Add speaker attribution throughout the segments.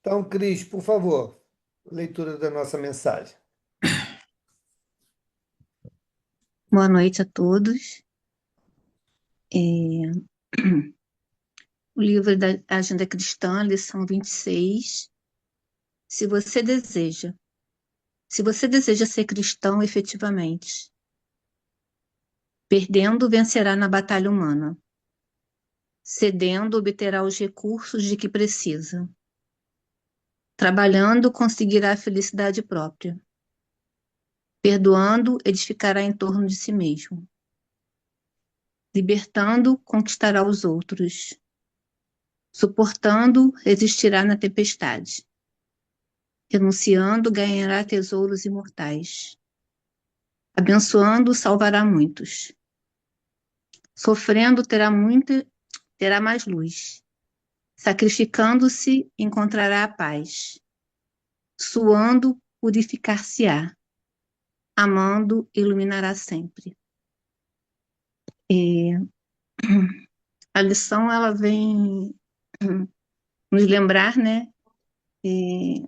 Speaker 1: Então, Cris, por favor, leitura da nossa mensagem.
Speaker 2: Boa noite a todos. É, O livro da Agenda Cristã, lição 26. Se você deseja, se você deseja ser cristão efetivamente, perdendo, vencerá na batalha humana. Cedendo, obterá os recursos de que precisa. Trabalhando, conseguirá a felicidade própria. Perdoando, edificará em torno de si mesmo. Libertando, conquistará os outros. Suportando, resistirá na tempestade. Renunciando, ganhará tesouros imortais. Abençoando, salvará muitos. Sofrendo, terá mais luz. Sacrificando-se, encontrará a paz. Suando, purificar-se-á. Amando, iluminará sempre. É, a lição ela vem nos lembrar, né, é,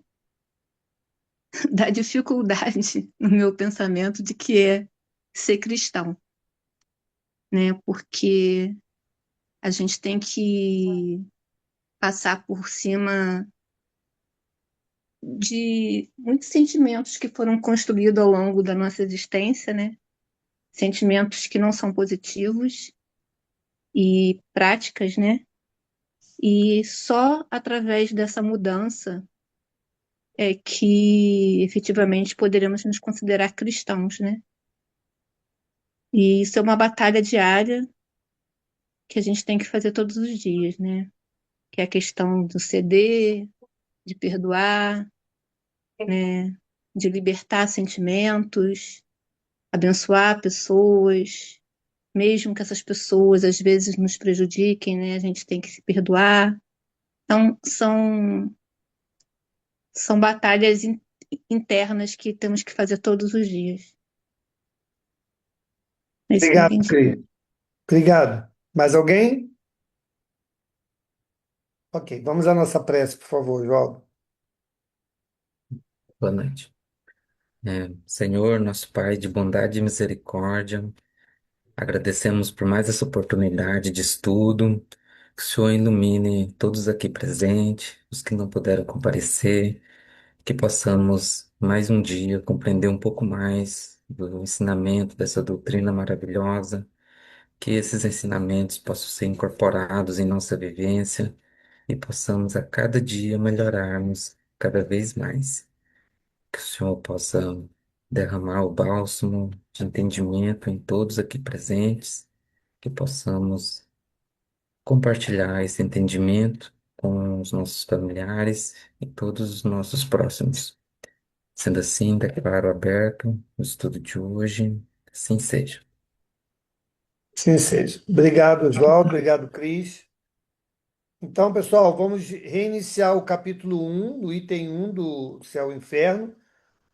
Speaker 2: da dificuldade no meu pensamento de que é ser cristão, né? Porque a gente tem que passar por cima de muitos sentimentos que foram construídos ao longo da nossa existência, né? Sentimentos que não são positivos e práticas, né? E só através dessa mudança é que efetivamente poderemos nos considerar cristãos, né? E isso é uma batalha diária que a gente tem que fazer todos os dias, né? Que é a questão do ceder, de perdoar, né? De libertar sentimentos, abençoar pessoas, mesmo que essas pessoas às vezes nos prejudiquem, né? A gente tem que se perdoar. Então, são batalhas internas que temos que fazer todos os dias. É isso que eu
Speaker 1: Obrigado,
Speaker 2: entendi.
Speaker 1: Cris. Obrigado. Mais alguém? Ok, vamos à nossa prece, por favor, João.
Speaker 3: Boa noite. Senhor, nosso Pai de bondade e misericórdia, agradecemos por mais essa oportunidade de estudo. Que o Senhor ilumine todos aqui presentes, os que não puderam comparecer, que possamos mais um dia compreender um pouco mais do ensinamento dessa doutrina maravilhosa, que esses ensinamentos possam ser incorporados em nossa vivência e possamos a cada dia melhorarmos cada vez mais. Que o Senhor possa derramar o bálsamo de entendimento em todos aqui presentes, que possamos compartilhar esse entendimento com os nossos familiares e todos os nossos próximos. Sendo assim, declaro aberto o estudo de hoje, assim seja.
Speaker 1: Sim, seja. Obrigado, João. Obrigado, Cris. Então, pessoal, vamos reiniciar o capítulo 1, do item 1 do Céu e Inferno.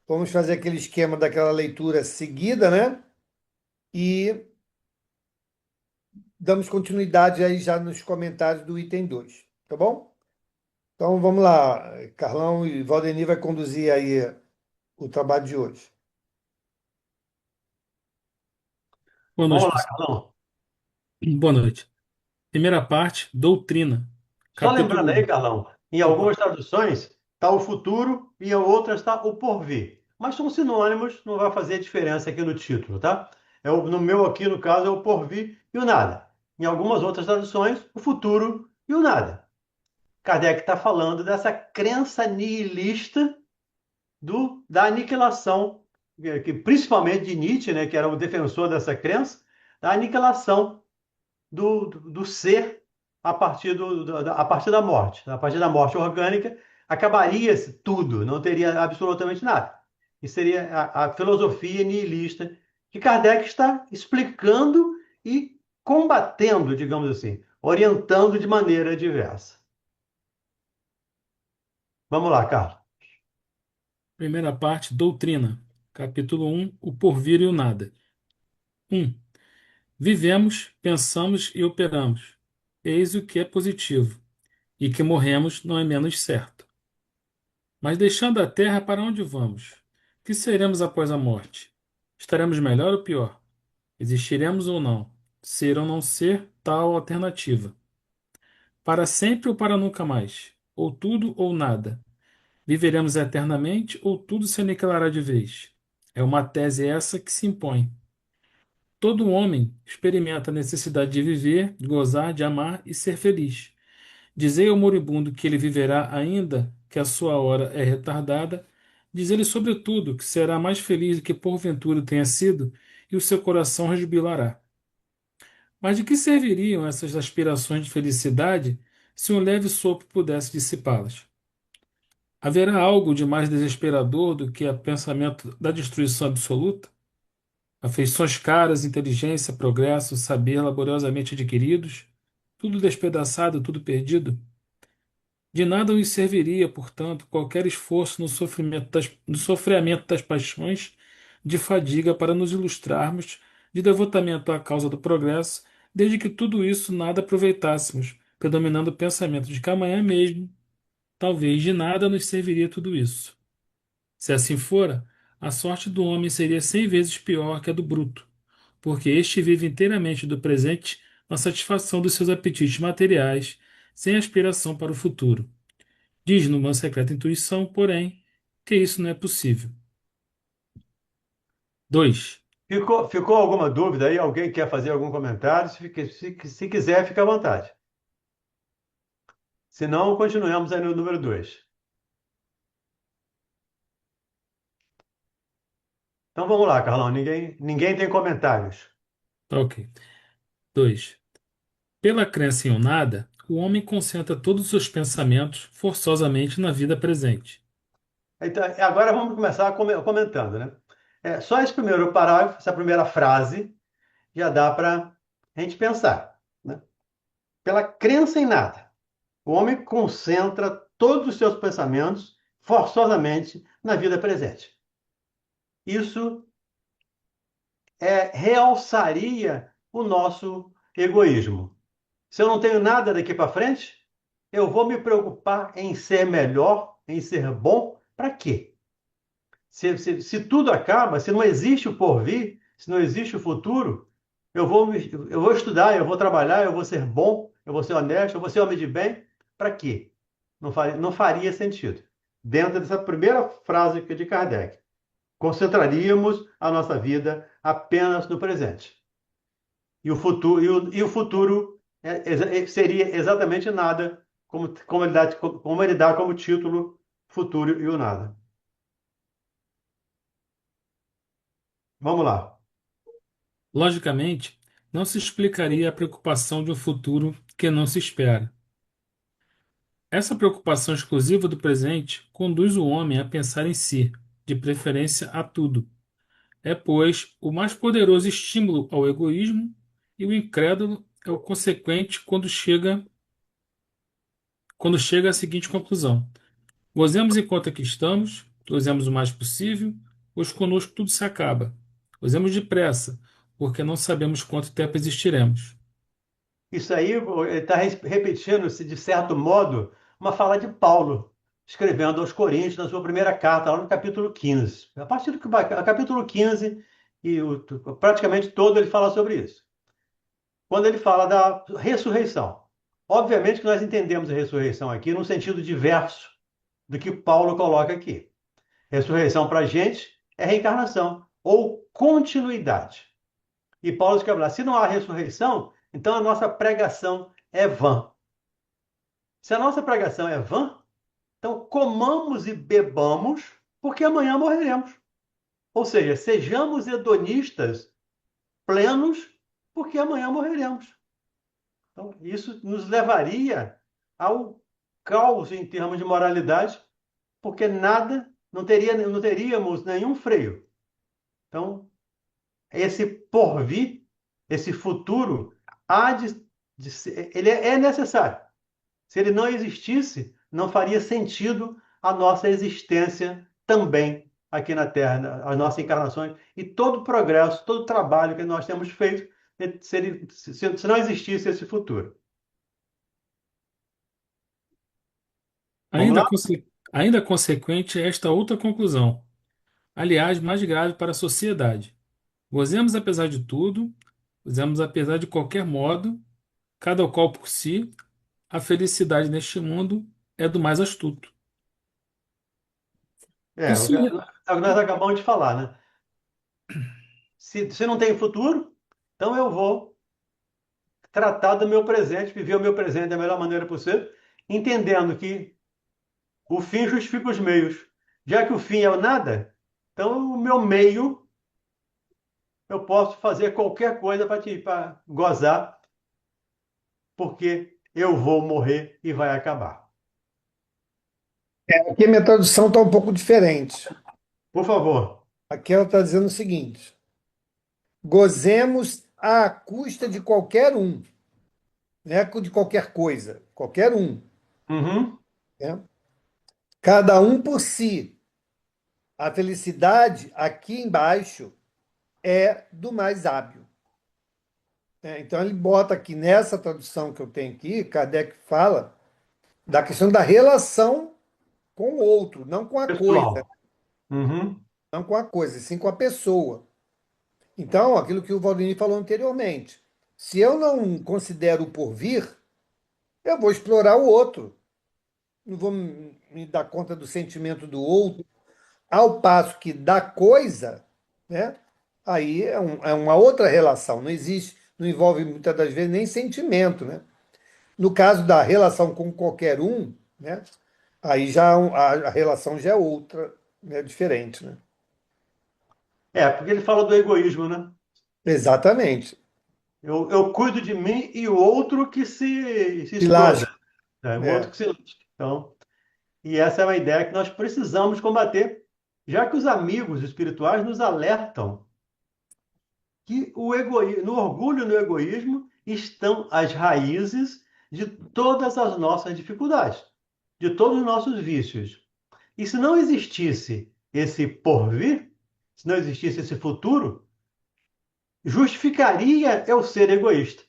Speaker 1: Vamos fazer aquele esquema daquela leitura seguida, né? E damos continuidade aí já nos comentários do item 2, tá bom? Então vamos lá, Carlão e Valdeni vai conduzir aí o trabalho de hoje.
Speaker 4: Boa noite,
Speaker 5: Vamos lá,
Speaker 4: pessoal.
Speaker 5: Carlão.
Speaker 4: Boa noite. Primeira parte, doutrina.
Speaker 5: Só
Speaker 4: Capítulo
Speaker 5: lembrando aí,
Speaker 4: 1.
Speaker 5: Carlão, em
Speaker 4: Opa.
Speaker 5: algumas traduções está o futuro e em outras está o porvir. Mas são sinônimos, não vai fazer diferença aqui no título, tá? No meu aqui, no caso, é o porvir e o nada. Em algumas outras traduções, o futuro e o nada. Kardec está falando dessa crença nihilista da aniquilação, que principalmente de Nietzsche, né, que era o defensor dessa crença, da aniquilação do ser a partir da morte. A partir da morte orgânica, acabaria-se tudo, não teria absolutamente nada. E seria a filosofia nihilista que Kardec está explicando e combatendo, digamos assim, orientando de maneira diversa. Vamos lá, Carlos.
Speaker 4: Primeira parte, doutrina. Capítulo 1. O porvir e o nada. 1. Vivemos, pensamos e operamos. Eis o que é positivo. E que morremos não é menos certo. Mas deixando a terra, para onde vamos? Que seremos após a morte? Estaremos melhor ou pior? Existiremos ou não? Ser ou não ser, tal alternativa. Para sempre ou para nunca mais? Ou tudo ou nada? Viveremos eternamente ou tudo se aniquilará de vez? É uma tese essa que se impõe. Todo homem experimenta a necessidade de viver, de gozar, de amar e ser feliz. Dizei ao moribundo que ele viverá ainda que a sua hora é retardada. Diz-lhe, sobretudo, que será mais feliz do que porventura tenha sido, e o seu coração rejubilará. Mas de que serviriam essas aspirações de felicidade se um leve sopro pudesse dissipá-las? Haverá algo de mais desesperador do que o pensamento da destruição absoluta? Afeições caras, inteligência, progresso, saber laboriosamente adquiridos, tudo despedaçado, tudo perdido? De nada nos serviria, portanto, qualquer esforço no sofrimento das paixões, de fadiga para nos ilustrarmos, de devotamento à causa do progresso, desde que tudo isso nada aproveitássemos, predominando o pensamento de que amanhã mesmo, talvez de nada nos serviria tudo isso. Se assim fora, a sorte do homem seria 100 vezes pior que a do bruto, porque este vive inteiramente do presente na satisfação dos seus apetites materiais, sem aspiração para o futuro. Diz numa secreta intuição, porém, que isso não é possível. 2.
Speaker 5: Ficou alguma dúvida aí? Alguém quer fazer algum comentário? Se quiser, fica à vontade. Se não, continuamos aí no número 2. Então vamos lá, Carlão. Ninguém tem comentários.
Speaker 4: Ok. 2. Pela crença em um nada, o homem concentra todos os seus pensamentos forçosamente na vida presente.
Speaker 5: Então, agora vamos começar comentando, né? Só esse primeiro parágrafo, essa primeira frase, já dá para a gente pensar, né? Pela crença em nada, o homem concentra todos os seus pensamentos forçosamente na vida presente. Isso realçaria o nosso egoísmo. Se eu não tenho nada daqui para frente, eu vou me preocupar em ser melhor, em ser bom, para quê? Se tudo acaba, se não existe o porvir, se não existe o futuro, eu vou estudar, eu vou trabalhar, eu vou ser bom, eu vou ser honesto, eu vou ser homem de bem, para quê? Não faria sentido. Dentro dessa primeira frase aqui de Kardec, concentraríamos a nossa vida apenas no presente. E o futuro seria exatamente nada, como ele dá como título futuro e o nada. Vamos lá.
Speaker 4: Logicamente, não se explicaria a preocupação de um futuro que não se espera. Essa preocupação exclusiva do presente conduz o homem a pensar em si, de preferência a tudo. É, pois, o mais poderoso estímulo ao egoísmo, e o incrédulo é o consequente quando chega à seguinte conclusão: gozemos enquanto aqui estamos, gozemos o mais possível, pois conosco tudo se acaba. Gozemos depressa, porque não sabemos quanto tempo existiremos.
Speaker 5: Isso aí, ele está repetindo, de certo modo, uma fala de Paulo, escrevendo aos Coríntios, na sua primeira carta, lá no capítulo 15. A partir do capítulo 15, praticamente todo ele fala sobre isso. Quando ele fala da ressurreição. Obviamente que nós entendemos a ressurreição aqui no sentido diverso do que Paulo coloca aqui. Ressurreição para a gente é reencarnação ou continuidade. E Paulo escreve lá: se não há ressurreição, então a nossa pregação é vã. Se a nossa pregação é vã, então comamos e bebamos, porque amanhã morreremos. Ou seja, sejamos hedonistas plenos, porque amanhã morreremos. Então, isso nos levaria ao caos em termos de moralidade, porque não teríamos nenhum freio. Então, esse porvir, esse futuro, ele é necessário. Se ele não existisse, não faria sentido a nossa existência também aqui na Terra, as nossas encarnações e todo o progresso, todo o trabalho que nós temos feito, se não existisse esse futuro. Vamos
Speaker 4: Ainda,
Speaker 5: lá?
Speaker 4: Ainda consequente é esta outra conclusão, aliás, mais grave para a sociedade. Gozemos apesar de tudo, gozemos apesar de qualquer modo, cada qual por si, a felicidade neste mundo é do mais astuto. E
Speaker 5: É,
Speaker 4: se o...
Speaker 5: nós acabamos de falar, né? Se não tem futuro, então eu vou tratar do meu presente, viver o meu presente da melhor maneira possível, entendendo que o fim justifica os meios. Já que o fim é o nada, então o meu meio, eu posso fazer qualquer coisa para gozar, porque eu vou morrer e vai acabar.
Speaker 1: Aqui a minha tradução está um pouco diferente.
Speaker 5: Por favor.
Speaker 1: Aqui ela está dizendo o seguinte: gozemos à custa de qualquer um, não é de qualquer coisa, qualquer um,
Speaker 5: Uhum.
Speaker 1: né? Cada um por si. A felicidade aqui embaixo é do mais hábil. Então ele bota aqui nessa tradução que eu tenho aqui, Kardec fala da questão da relação com o outro, não com a coisa,
Speaker 5: Pessoal. Uhum.
Speaker 1: não com a coisa, sim com a pessoa. Então, aquilo que o Valdini falou anteriormente, se eu não considero o porvir, eu vou explorar o outro, não vou me dar conta do sentimento do outro, ao passo que da coisa, né? Aí é uma outra relação, não existe, não envolve muitas das vezes nem sentimento, né? No caso da relação com qualquer um, né? Aí já a relação já é outra, né? Diferente, né?
Speaker 5: É, porque ele fala do egoísmo, né?
Speaker 1: Exatamente.
Speaker 5: Eu cuido de mim e o outro que se
Speaker 1: Se
Speaker 5: exploda,
Speaker 1: lasca,
Speaker 5: né? O outro
Speaker 1: né?
Speaker 5: que se lasca. Então, e essa é uma ideia que nós precisamos combater, já que os amigos espirituais nos alertam que no orgulho e no egoísmo estão as raízes de todas as nossas dificuldades, de todos os nossos vícios. E se não existisse esse porvir, se não existisse esse futuro, justificaria eu ser egoísta.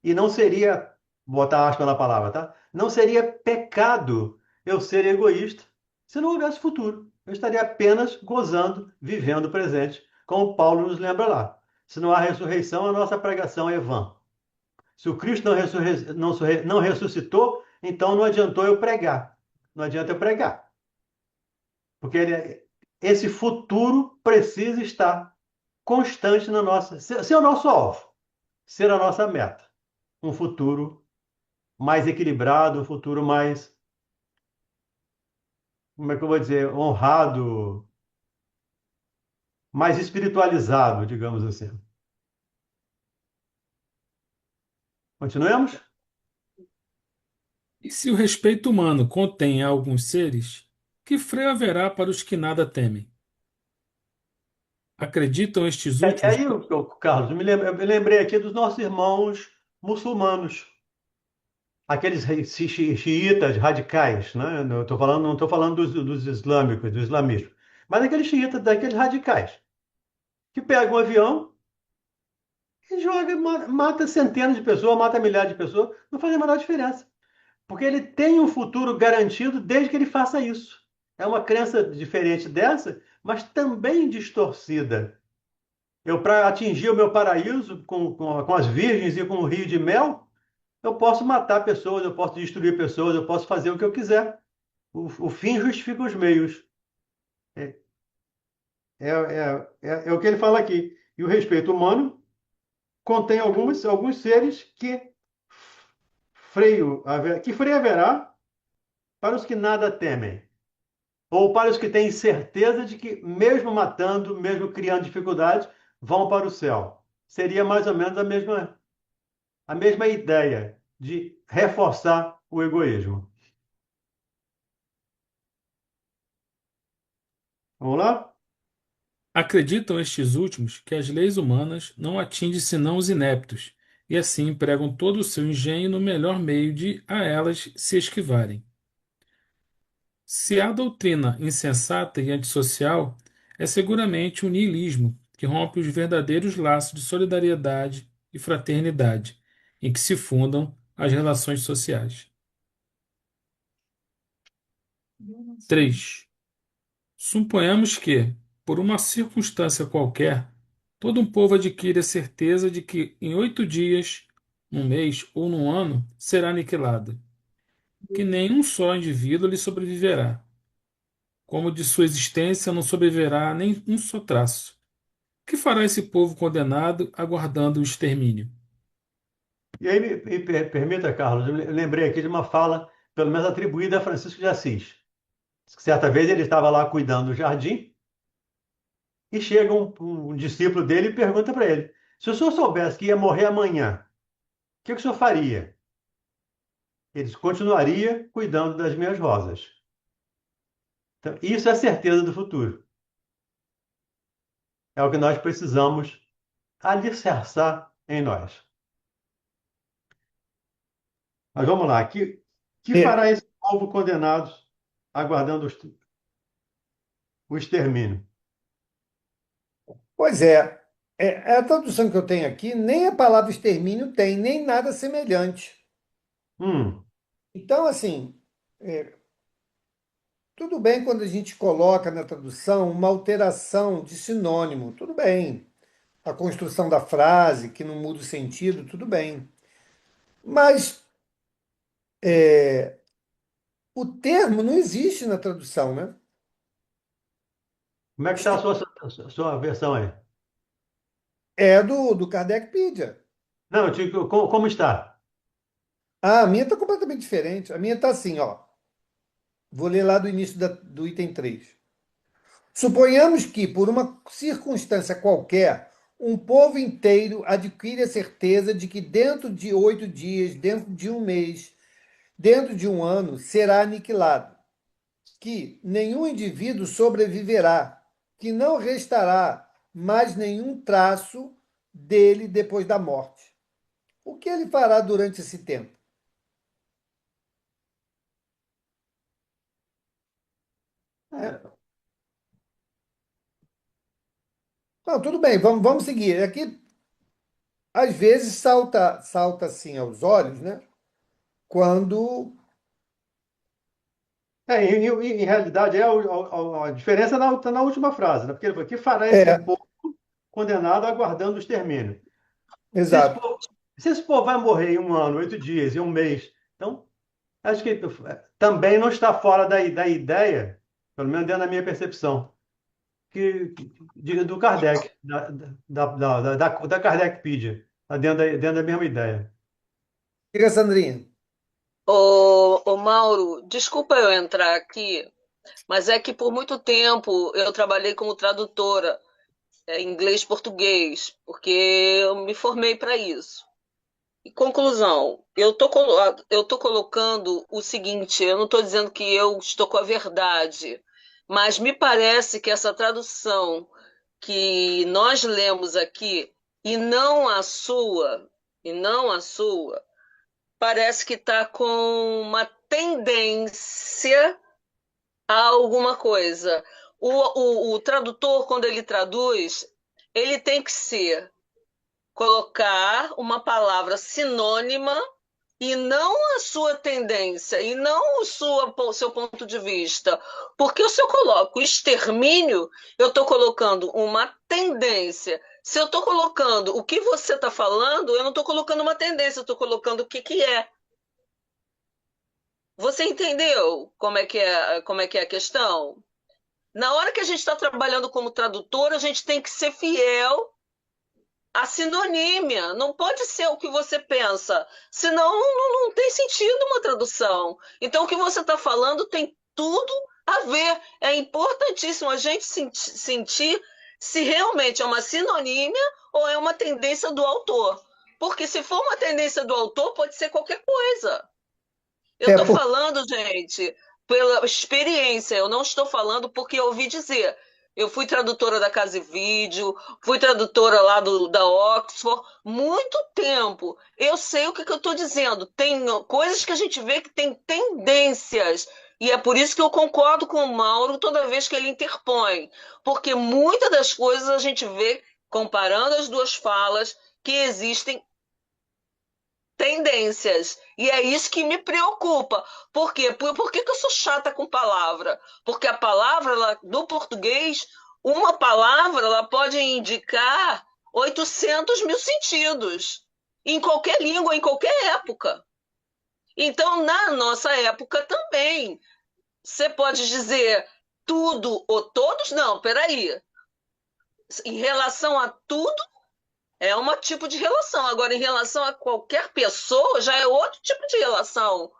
Speaker 5: E não seria, botar aspas na palavra, tá? Não seria pecado eu ser egoísta se não houvesse futuro. Eu estaria apenas gozando, vivendo o presente, como Paulo nos lembra lá. Se não há ressurreição, a nossa pregação é vã. Se o Cristo não ressuscitou, então não adiantou eu pregar. Não adianta eu pregar. Porque esse futuro precisa estar constante na nossa. Ser o nosso alvo, ser a nossa meta. Um futuro mais equilibrado, um futuro mais, como é que eu vou dizer, honrado, mais espiritualizado, digamos assim. Continuemos?
Speaker 4: E se o respeito humano contém alguns seres, que freio haverá para os que nada temem? Acreditam estes últimos?
Speaker 5: Aí, Carlos, eu me lembrei aqui dos nossos irmãos muçulmanos, aqueles xiitas radicais, né? Não estou falando dos islâmicos, do islamismo, mas aqueles xiitas, daqueles radicais, que pegam um avião e joga, mata centenas de pessoas, mata milhares de pessoas, não faz a menor diferença. Porque ele tem um futuro garantido desde que ele faça isso. É uma crença diferente dessa, mas também distorcida. Eu, para atingir o meu paraíso com as virgens e com o rio de mel, eu posso matar pessoas, eu posso destruir pessoas, eu posso fazer o que eu quiser. O fim justifica os meios. É, é o que ele fala aqui. E o respeito humano contém alguns seres que freio haverá para os que nada temem. Ou para os que têm certeza de que, mesmo matando, mesmo criando dificuldades, vão para o céu. Seria mais ou menos a mesma ideia de reforçar o egoísmo. Vamos lá?
Speaker 4: Acreditam estes últimos que as leis humanas não atingem senão os ineptos, e assim empregam todo o seu engenho no melhor meio de a elas se esquivarem. Se há doutrina insensata e antissocial, é seguramente o niilismo, que rompe os verdadeiros laços de solidariedade e fraternidade, em que se fundam as relações sociais. 3. Suponhamos que, por uma circunstância qualquer, todo um povo adquire a certeza de que em 8 dias, num mês ou num ano, será aniquilado, que nenhum só indivíduo lhe sobreviverá, como de sua existência não sobreviverá nem um só traço. Que fará esse povo condenado aguardando o extermínio?
Speaker 5: E aí, permita, Carlos, eu lembrei aqui de uma fala, pelo menos atribuída a Francisco de Assis. Certa vez ele estava lá cuidando do jardim e chega um discípulo dele e pergunta para ele: se o senhor soubesse que ia morrer amanhã, o que o senhor faria? Ele diz: continuaria cuidando das minhas rosas. Então, isso é a certeza do futuro. É o que nós precisamos alicerçar em nós. Mas vamos lá. Que
Speaker 1: É,
Speaker 5: fará esse povo condenado aguardando o extermínio?
Speaker 1: pois é, a tradução que eu tenho aqui, nem a palavra extermínio tem, nem nada semelhante.
Speaker 5: Hum,
Speaker 1: Então, assim, é, tudo bem quando a gente coloca na tradução uma alteração de sinônimo, tudo bem. A construção da frase, que não muda o sentido, tudo bem. Mas o termo não existe na tradução, né?
Speaker 5: como é que está a sua versão aí?
Speaker 1: É do Kardecpedia.
Speaker 5: Não, eu digo, como está?
Speaker 1: Ah, a minha está completamente diferente. A minha está assim, ó. Vou ler lá do início do item 3. Suponhamos que, por uma circunstância qualquer, um povo inteiro adquire a certeza de que dentro de 8 dias, dentro de um mês, dentro de um ano, será aniquilado, que nenhum indivíduo sobreviverá, que não restará mais nenhum traço dele depois da morte. O que ele fará durante esse tempo? Né?
Speaker 5: É,
Speaker 1: Não, tudo bem, vamos seguir. Aqui, às vezes, salta assim aos olhos, né? Quando.
Speaker 5: em realidade, a diferença está na última frase, né? Porque ele falou: que fará esse
Speaker 1: É,
Speaker 5: povo condenado aguardando o extermínio? Se esse
Speaker 1: exato.
Speaker 5: povo, se esse povo vai morrer em um ano, 8 dias, em um mês, então acho que também não está fora da ideia, pelo menos dentro da minha percepção, do Kardec, da Kardecpedia, está dentro da mesma ideia.
Speaker 1: Diga, Sandrinha.
Speaker 6: Ô Mauro, desculpa eu entrar aqui, mas é que por muito tempo eu trabalhei como tradutora, inglês-português, porque eu me formei para isso. E conclusão, eu tô colocando o seguinte, eu não estou dizendo que eu estou com a verdade, mas me parece que essa tradução que nós lemos aqui, e não a sua, e não a sua, parece que está com uma tendência a alguma coisa. O tradutor, quando ele traduz, ele tem que colocar uma palavra sinônima e não a sua tendência, e não o seu ponto de vista. Porque se eu coloco extermínio, eu estou colocando uma tendência. Se eu estou colocando o que você está falando, eu não estou colocando uma tendência, eu estou colocando o que, que é. Você entendeu como é que é a questão? Na hora que a gente está trabalhando como tradutor, a gente tem que ser fiel à sinonímia. Não pode ser o que você pensa, senão não tem sentido uma tradução. Então, o que você está falando tem tudo a ver. É importantíssimo a gente sentir se realmente é uma sinonímia ou é uma tendência do autor. Porque se for uma tendência do autor, pode ser qualquer coisa. Eu
Speaker 1: É,
Speaker 6: estou falando, gente, pela experiência. Eu não estou falando porque eu ouvi dizer. Eu fui tradutora da Casa e Vídeo, fui tradutora lá da Oxford, muito tempo. Eu sei o que eu estou dizendo. Tem coisas que a gente vê que tem tendências. E é por isso que eu concordo com o Mauro toda vez que ele interpõe. Porque muitas das coisas a gente vê, comparando as duas falas, que existem tendências. E é isso que me preocupa. Por quê? Por que que eu sou chata com palavra? Porque a palavra, no português, uma palavra ela pode indicar 800 mil sentidos. Em qualquer língua, em qualquer época. Então, na nossa época também, você pode dizer tudo ou todos? Não, peraí. Em relação a tudo, é um tipo de relação. Agora, em relação a qualquer pessoa, já é outro tipo de relação.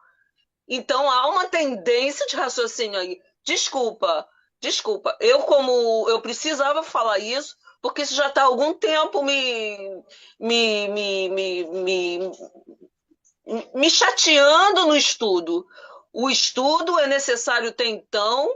Speaker 6: Então, há uma tendência de raciocínio aí. Desculpa, desculpa. Eu precisava falar isso, porque isso já está há algum tempo me, me, me, me, me chateando no estudo. O estudo é necessário ter, então,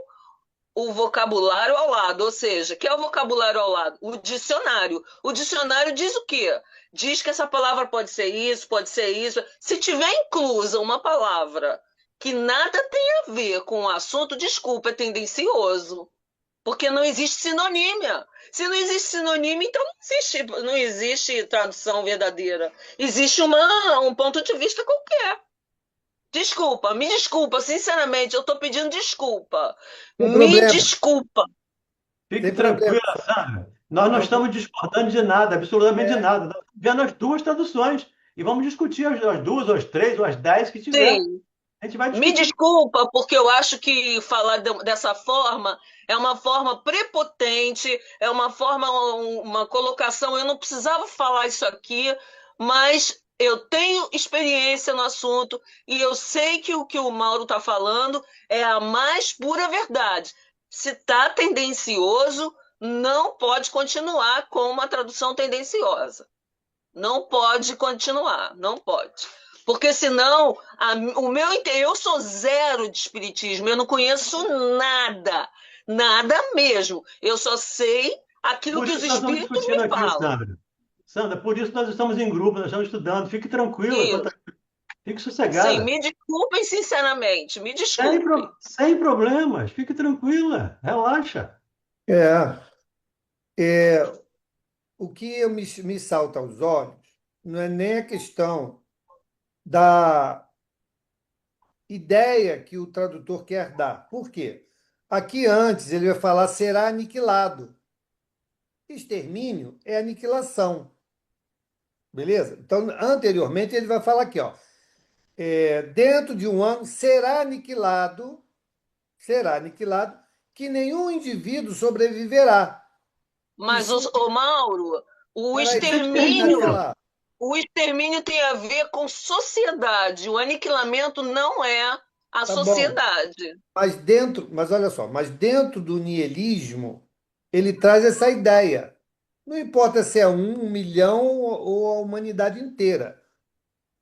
Speaker 6: o vocabulário ao lado, ou seja, que é o vocabulário ao lado? O dicionário. O dicionário diz o quê? Diz que essa palavra pode ser isso, pode ser isso. Se tiver inclusa uma palavra que nada tem a ver com o assunto, desculpa, é tendencioso. Porque não existe sinonímia. Se não existe sinonímia, então não existe tradução verdadeira. Existe um ponto de vista qualquer. Desculpa, me desculpa, sinceramente, eu estou pedindo desculpa.
Speaker 1: Sem
Speaker 6: Me
Speaker 1: problema,
Speaker 6: desculpa.
Speaker 5: Fique
Speaker 1: sem problema.
Speaker 5: tranquila, Sandra. Nós não
Speaker 1: Não,
Speaker 5: estamos discordando de nada, absolutamente de
Speaker 1: é,
Speaker 5: nada. Nós estamos vendo as duas traduções e vamos discutir as duas, ou as três, ou as 10 que tiver.
Speaker 6: Sim,
Speaker 5: A gente vai
Speaker 6: me
Speaker 5: discutir.
Speaker 6: desculpa, porque eu acho que falar dessa forma é uma forma prepotente, é uma forma, uma colocação. Eu não precisava falar isso aqui, mas eu tenho experiência no assunto e eu sei que o que o Mauro está falando é a mais pura verdade. Se está tendencioso, não pode continuar com uma tradução tendenciosa. Não pode continuar, não pode. Porque senão, eu sou zero de espiritismo, eu não conheço nada, nada mesmo. Eu só sei aquilo
Speaker 5: Por
Speaker 6: que os
Speaker 5: isso nós estamos
Speaker 6: espíritos
Speaker 5: discutindo
Speaker 6: me
Speaker 5: aqui,
Speaker 6: falam.
Speaker 5: Sandra. Sandra, por isso nós estamos em grupo, nós estamos estudando. Fique tranquila,
Speaker 6: E,
Speaker 5: fique
Speaker 6: sim,
Speaker 5: sossegada.
Speaker 6: me desculpem sinceramente, me desculpem.
Speaker 5: Sem problemas, fique tranquila, relaxa.
Speaker 1: é, é, o que me salta aos olhos não é nem a questão da ideia que o tradutor quer dar. Por quê? Aqui antes ele vai falar será aniquilado. Extermínio é aniquilação, beleza? Então, anteriormente, ele vai falar aqui, ó, dentro de um ano será aniquilado, que nenhum indivíduo sobreviverá. E
Speaker 6: Mas,
Speaker 1: sim,
Speaker 6: ô Mauro, o
Speaker 1: peraí, deixa eu terminar de
Speaker 6: extermínio,
Speaker 1: falar.
Speaker 6: o extermínio tem a ver com sociedade. O aniquilamento não é a
Speaker 1: Tá bom.
Speaker 6: sociedade.
Speaker 1: Mas olha só, mas dentro do nielismo, ele traz essa ideia. Não importa se é 1 milhão ou a humanidade inteira.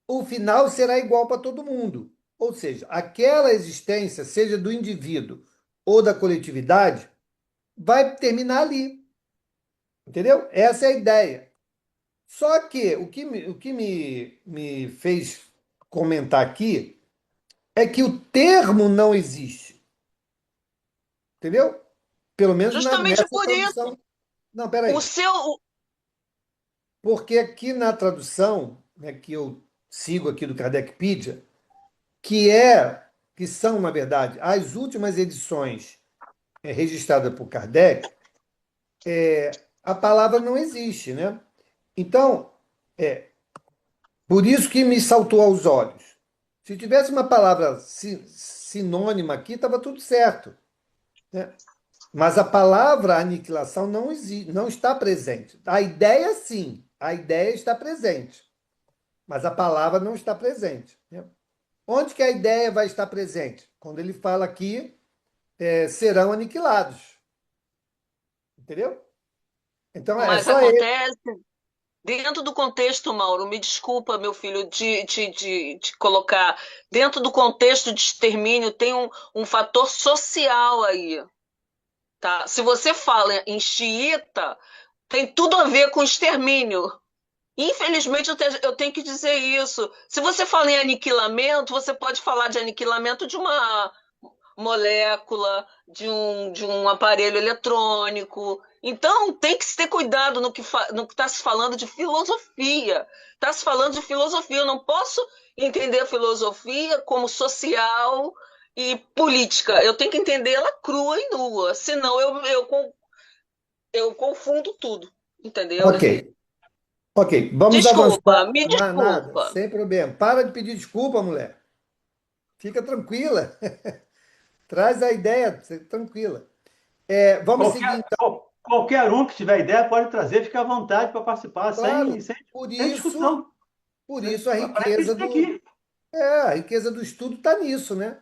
Speaker 1: O final será igual para todo mundo. Ou seja, aquela existência, seja do indivíduo ou da coletividade, vai terminar ali. Entendeu? Essa é a ideia. Só que o que me fez comentar aqui é que o termo não existe. Entendeu? Pelo menos
Speaker 6: Justamente
Speaker 1: nessa
Speaker 6: por isso.
Speaker 1: tradução. Não,
Speaker 6: O
Speaker 1: peraí.
Speaker 6: seu.
Speaker 1: Porque aqui na tradução, né, que eu sigo aqui do Kardecpedia, que que são, na verdade, as últimas edições registradas por Kardec, a palavra não existe, né? Então, por isso que me saltou aos olhos. Se tivesse uma palavra sinônima aqui, estava tudo certo, né? Mas a palavra aniquilação não existe, não está presente. A ideia, sim, a ideia está presente, mas a palavra não está presente, né? Onde que a ideia vai estar presente? Quando ele fala aqui, serão aniquilados. Entendeu? Então é
Speaker 6: Mas
Speaker 1: só ele.
Speaker 6: acontece. Dentro do contexto, Mauro, me desculpa, meu filho, de colocar. Dentro do contexto de extermínio, tem um fator social aí, tá? Se você fala em xiita, tem tudo a ver com extermínio. Infelizmente, eu tenho que dizer isso. Se você fala em aniquilamento, você pode falar de aniquilamento de uma molécula, de um aparelho eletrônico. Então, tem que se ter cuidado no que está se falando de filosofia. Está se falando de filosofia. Eu não posso entender a filosofia como social e política. Eu tenho que entendê-la crua e nua. Senão, eu confundo tudo. Entendeu?
Speaker 1: Ok, ok. Vamos
Speaker 6: Desculpa,
Speaker 1: avançar.
Speaker 6: me
Speaker 1: Nada,
Speaker 6: desculpa.
Speaker 1: sem problema. Para de pedir desculpa, mulher. Fica tranquila. Traz a ideia, tranquila. Vamos seguir, então.
Speaker 5: Qualquer um que tiver ideia pode trazer, fica à vontade para participar, sem,
Speaker 1: Claro,
Speaker 5: sem,
Speaker 1: por
Speaker 5: sem
Speaker 1: isso,
Speaker 5: discussão.
Speaker 1: por
Speaker 5: Né?
Speaker 1: isso a
Speaker 5: Para isso
Speaker 1: riqueza
Speaker 5: está
Speaker 1: do,
Speaker 5: aqui.
Speaker 1: a riqueza do estudo está nisso, né?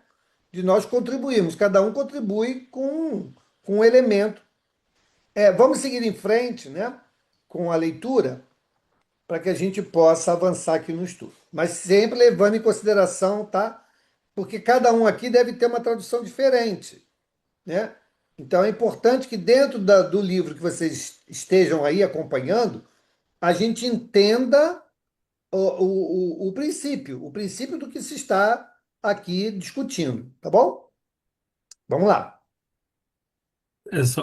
Speaker 1: De nós contribuirmos. Cada um contribui com um elemento. Vamos seguir em frente, né? Com a leitura, para que a gente possa avançar aqui no estudo. Mas sempre levando em consideração, tá? Porque cada um aqui deve ter uma tradução diferente, né? Então é importante que dentro do livro que vocês estejam aí acompanhando, a gente entenda o princípio do que se está aqui discutindo, tá bom? Vamos lá.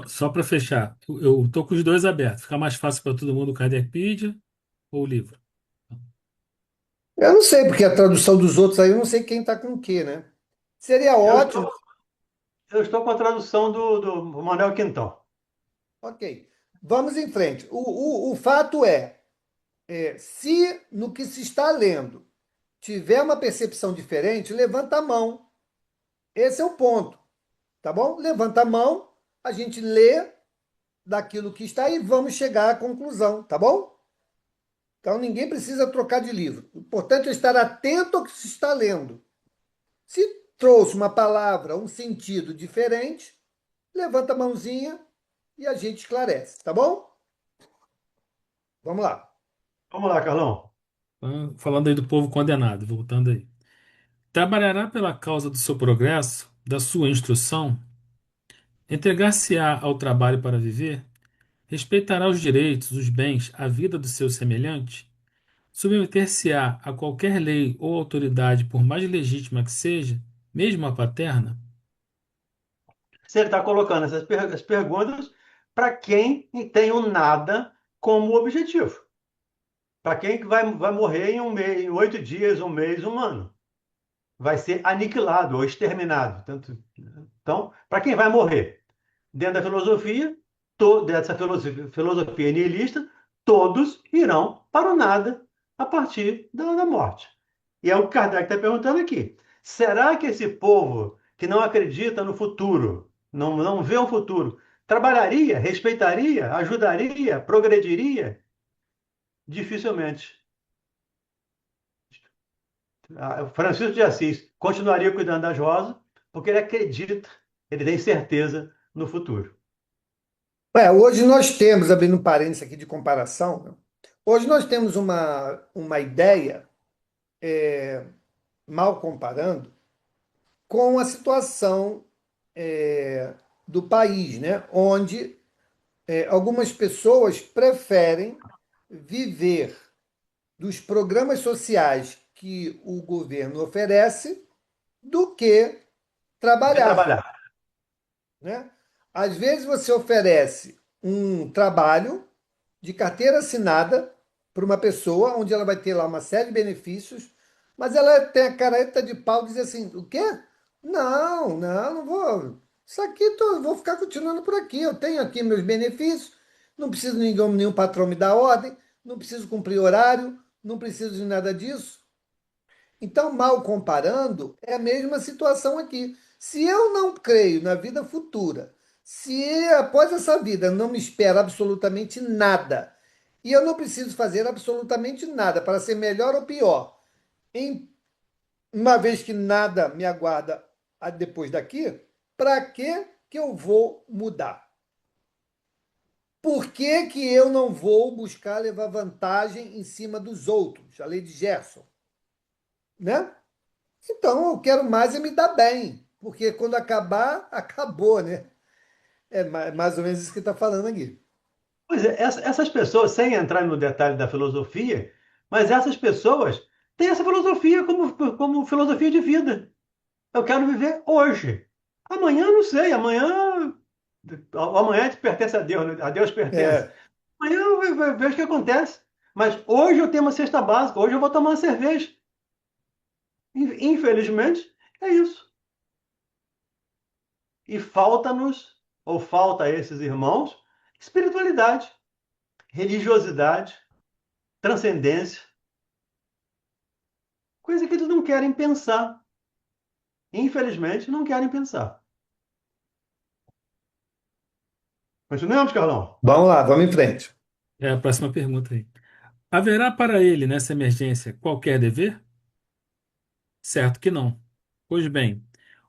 Speaker 4: Só para fechar, eu tô com os dois abertos. Fica mais fácil para todo mundo o Kardecpedia ou o livro?
Speaker 1: Eu não sei, porque a tradução dos outros aí, eu não sei quem está com o quê, né? Seria
Speaker 5: Eu estou,
Speaker 1: ótimo.
Speaker 5: eu estou com a tradução do Manuel Quintão.
Speaker 1: Ok, vamos em frente. O fato se no que se está lendo tiver uma percepção diferente, levanta a mão. Esse é o ponto, tá bom? Levanta a mão, a gente lê daquilo que está aí, vamos chegar à conclusão, tá bom? Então ninguém precisa trocar de livro. O importante é estar atento ao que se está lendo. Se trouxe uma palavra, um sentido diferente, levanta a mãozinha e a gente esclarece, tá bom? Vamos lá.
Speaker 5: Vamos lá, Carlão.
Speaker 4: Falando aí do povo condenado, voltando aí. Trabalhará pela causa do seu progresso, da sua instrução, entregar-se-á ao trabalho para viver, respeitará os direitos, os bens, a vida do seu semelhante, submeter-se-á a qualquer lei ou autoridade, por mais legítima que seja, mesmo a paterna.
Speaker 5: Se ele está colocando as perguntas para quem tem o nada como objetivo. Para quem que vai morrer em um mês, em 8 dias, um mês, um ano. Vai ser aniquilado ou exterminado. Então, para quem vai morrer? Dentro da filosofia, dessa filosofia nihilista, todos irão para o nada a partir da morte. E é o que Kardec está perguntando aqui. Será que esse povo que não acredita no futuro, não vê um futuro, trabalharia, respeitaria, ajudaria, progrediria? Dificilmente. Francisco de Assis continuaria cuidando das rosas, porque ele acredita, ele tem certeza no futuro.
Speaker 1: Hoje nós temos, abrindo um parênteses aqui de comparação, né? Hoje nós temos uma ideia, mal comparando, com a situação do país, né? Onde algumas pessoas preferem viver dos programas sociais que o governo oferece do que
Speaker 5: Do que
Speaker 1: trabalhar,
Speaker 5: trabalhar.
Speaker 1: né? Às vezes você oferece um trabalho de carteira assinada para uma pessoa, onde ela vai ter lá uma série de benefícios, mas ela tem a careta de pau e diz assim: o quê? Não, não, não vou. Isso aqui vou ficar continuando por aqui. Eu tenho aqui meus benefícios, não preciso de nenhum patrão me dar ordem, não preciso cumprir horário, não preciso de nada disso. Então, mal comparando, é a mesma situação aqui. Se eu não creio na vida futura, se após essa vida não me espera absolutamente nada, e eu não preciso fazer absolutamente nada para ser melhor ou pior, uma vez que nada me aguarda depois daqui, para que eu vou mudar? Por que eu não vou buscar levar vantagem em cima dos outros? A lei de Gerson, né? Então, eu quero mais me dar bem, porque quando acabar, acabou, né? É mais ou menos isso que está falando aqui.
Speaker 5: Pois é, essas pessoas, sem entrar no detalhe da filosofia, mas essas pessoas têm essa filosofia como filosofia de vida. Eu quero viver hoje. Amanhã, não sei, amanhã Amanhã te pertence a Deus pertence.
Speaker 1: É,
Speaker 5: Amanhã eu vejo o que acontece. Mas hoje eu tenho uma cesta básica, hoje eu vou tomar uma cerveja. Infelizmente, é isso. E falta-nos, ou falta a esses irmãos, espiritualidade, religiosidade, transcendência, coisa que eles não querem pensar. Infelizmente, não querem pensar. Continuamos, Carlão?
Speaker 1: vamos lá, vamos em frente.
Speaker 4: É a próxima pergunta aí. Haverá para ele, nessa emergência, qualquer dever? Certo que não. Pois bem,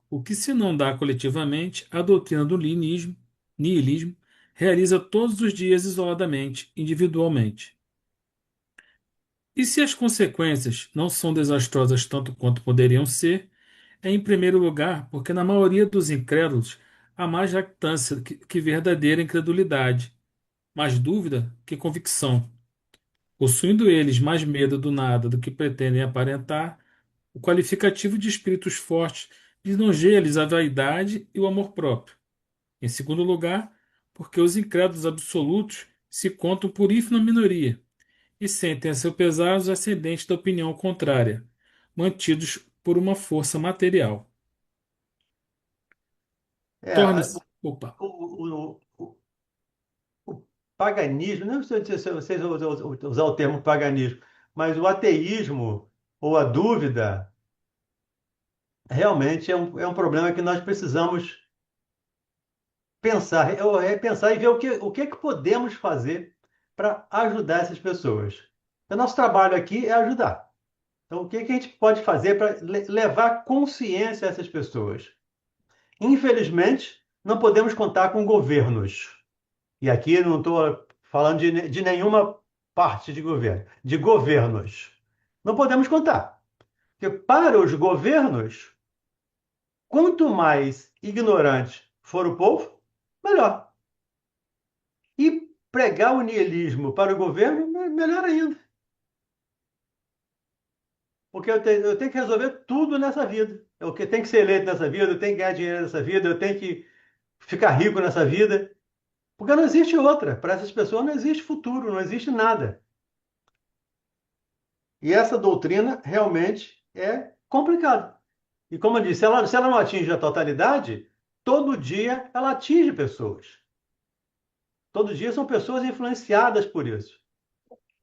Speaker 4: o que se não dá coletivamente, a doutrina do niilismo realiza todos os dias isoladamente, individualmente. E se as consequências não são desastrosas tanto quanto poderiam ser, é em primeiro lugar porque na maioria dos incrédulos há mais jactância que verdadeira incredulidade, mais dúvida que convicção. Possuindo eles mais medo do nada do que pretendem aparentar, o qualificativo de espíritos fortes lisonjeia-lhes a vaidade e o amor próprio. Em segundo lugar, porque os incrédulos absolutos se contam por ínfima minoria e sentem a seu pesar os ascendentes da opinião contrária, mantidos por uma força material.
Speaker 5: É,
Speaker 4: Torna-se. Opa.
Speaker 5: o paganismo, não sei se vocês usar o termo paganismo, mas o ateísmo ou a dúvida realmente é um problema que nós precisamos pensar, ou repensar e ver o que podemos fazer para ajudar essas pessoas. O nosso trabalho aqui é ajudar. Então, o que a gente pode fazer para levar consciência a essas pessoas? Infelizmente, não podemos contar com governos. E aqui não estou falando de nenhuma parte de governo, de governos. Não podemos contar. Porque para os governos, quanto mais ignorante for o povo, melhor. E pregar o niilismo para o governo, melhor ainda. Porque eu tenho que resolver tudo nessa vida. Eu tenho que ser eleito nessa vida, eu tenho que ganhar dinheiro nessa vida, eu tenho que ficar rico nessa vida. Porque não existe outra. Para essas pessoas não existe futuro, não existe nada. E essa doutrina realmente é complicada. E como eu disse, se ela não atinge a totalidade, todo dia ela atinge pessoas. Todo dia são pessoas influenciadas por isso.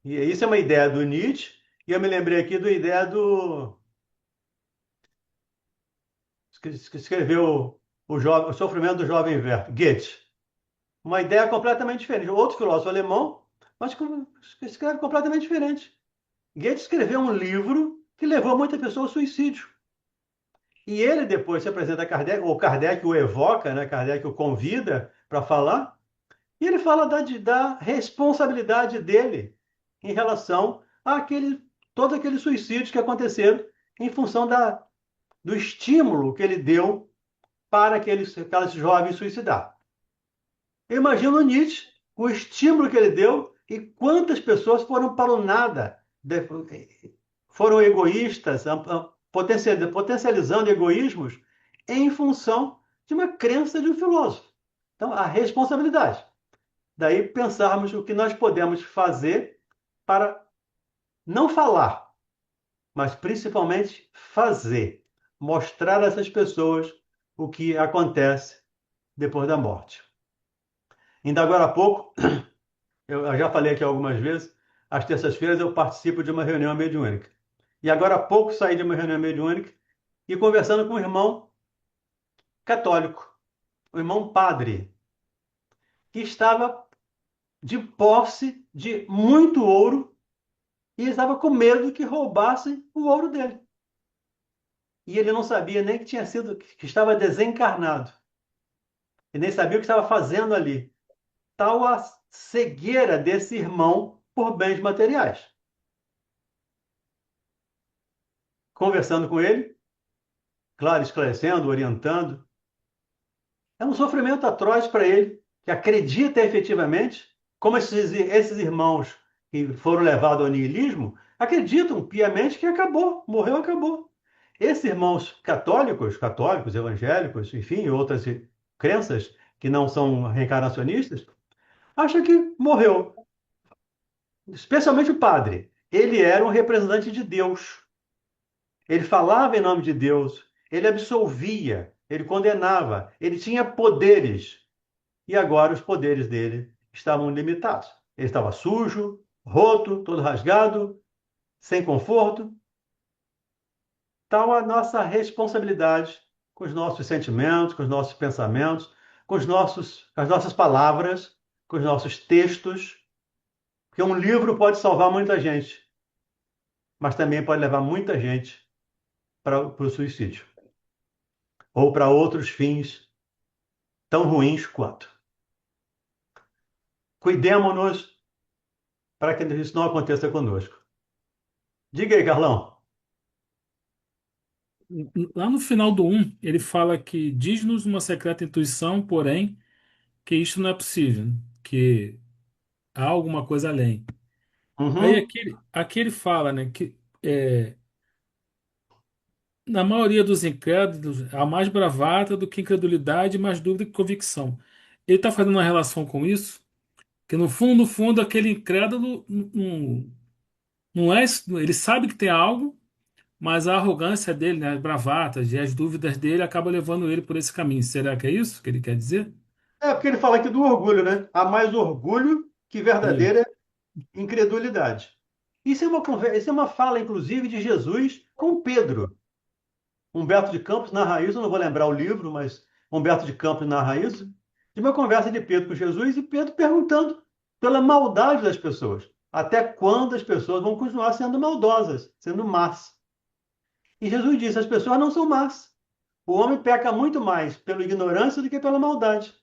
Speaker 5: E isso é uma ideia do Nietzsche, e eu me lembrei aqui da ideia do que escreveu o Sofrimento do Jovem Werther, Goethe. Uma ideia completamente diferente. Outro filósofo alemão, mas que escreve completamente diferente. Goethe escreveu um livro que levou muita pessoa ao suicídio. E ele depois se apresenta a Kardec, ou Kardec o evoca, né? Kardec o convida para falar, e ele fala da responsabilidade dele em relação todos aqueles suicídios que aconteceram em função do estímulo que ele deu para aqueles jovens suicidar. Eu imagino o Nietzsche, o estímulo que ele deu e quantas pessoas foram para o nada, foram egoístas, potencializando egoísmos em função de uma crença de um filósofo. Então, a responsabilidade. Daí pensarmos o que nós podemos fazer para não falar, mas principalmente fazer. Mostrar a essas pessoas o que acontece depois da morte. Ainda agora há pouco, eu já falei aqui algumas vezes, às terças-feiras eu participo de uma reunião mediúnica. E agora há pouco saí de uma reunião mediúnica e conversando com um irmão católico, um irmão padre, que estava de posse de muito ouro e estava com medo que roubassem o ouro dele. E ele não sabia nem que estava desencarnado. E nem sabia o que estava fazendo ali. Tal a cegueira desse irmão por bens materiais. Conversando com ele, claro, esclarecendo, orientando. É um sofrimento atroz para ele, que acredita efetivamente, como esses irmãos que foram levados ao niilismo, acreditam piamente que acabou, morreu, acabou. Esses irmãos católicos, evangélicos, enfim, outras crenças, que não são reencarnacionistas, acha que morreu. Especialmente o padre. Ele era um representante de Deus. Ele falava em nome de Deus, ele absolvia, ele condenava, ele tinha poderes. E agora os poderes dele estavam limitados. Ele estava sujo, roto, todo rasgado, sem conforto. Tal a nossa responsabilidade com os nossos sentimentos, com os nossos pensamentos, com as nossas palavras, com os nossos textos. Porque um livro pode salvar muita gente, mas também pode levar muita gente para o suicídio ou para outros fins tão ruins quanto. Cuidemos-nos para que isso não aconteça conosco. Diga aí, Carlão.
Speaker 4: Lá no final do um, ele fala que diz-nos uma secreta intuição, porém, que isto não é possível, que há alguma coisa além. Aí
Speaker 5: Uhum.
Speaker 4: aqui ele fala, né, que na maioria dos incrédulos há mais bravata do que incredulidade, mais dúvida que convicção. Ele está fazendo uma relação com isso, que no fundo, aquele incrédulo não é, ele sabe que tem algo, mas a arrogância dele, né, as bravatas e as dúvidas dele acabam levando ele por esse caminho. Será que é isso que ele quer dizer?
Speaker 5: É porque ele fala aqui do orgulho, né? Há mais orgulho que
Speaker 4: Isso.
Speaker 5: verdadeira incredulidade. Isso é uma fala, inclusive, de Jesus com Pedro. Humberto de Campos narra isso, eu não vou lembrar o livro, mas Humberto de Campos narra isso, de uma conversa de Pedro com Jesus e Pedro perguntando pela maldade das pessoas. Até quando as pessoas vão continuar sendo maldosas, sendo más? E Jesus disse: as pessoas não são más. O homem peca muito mais pela ignorância do que pela maldade.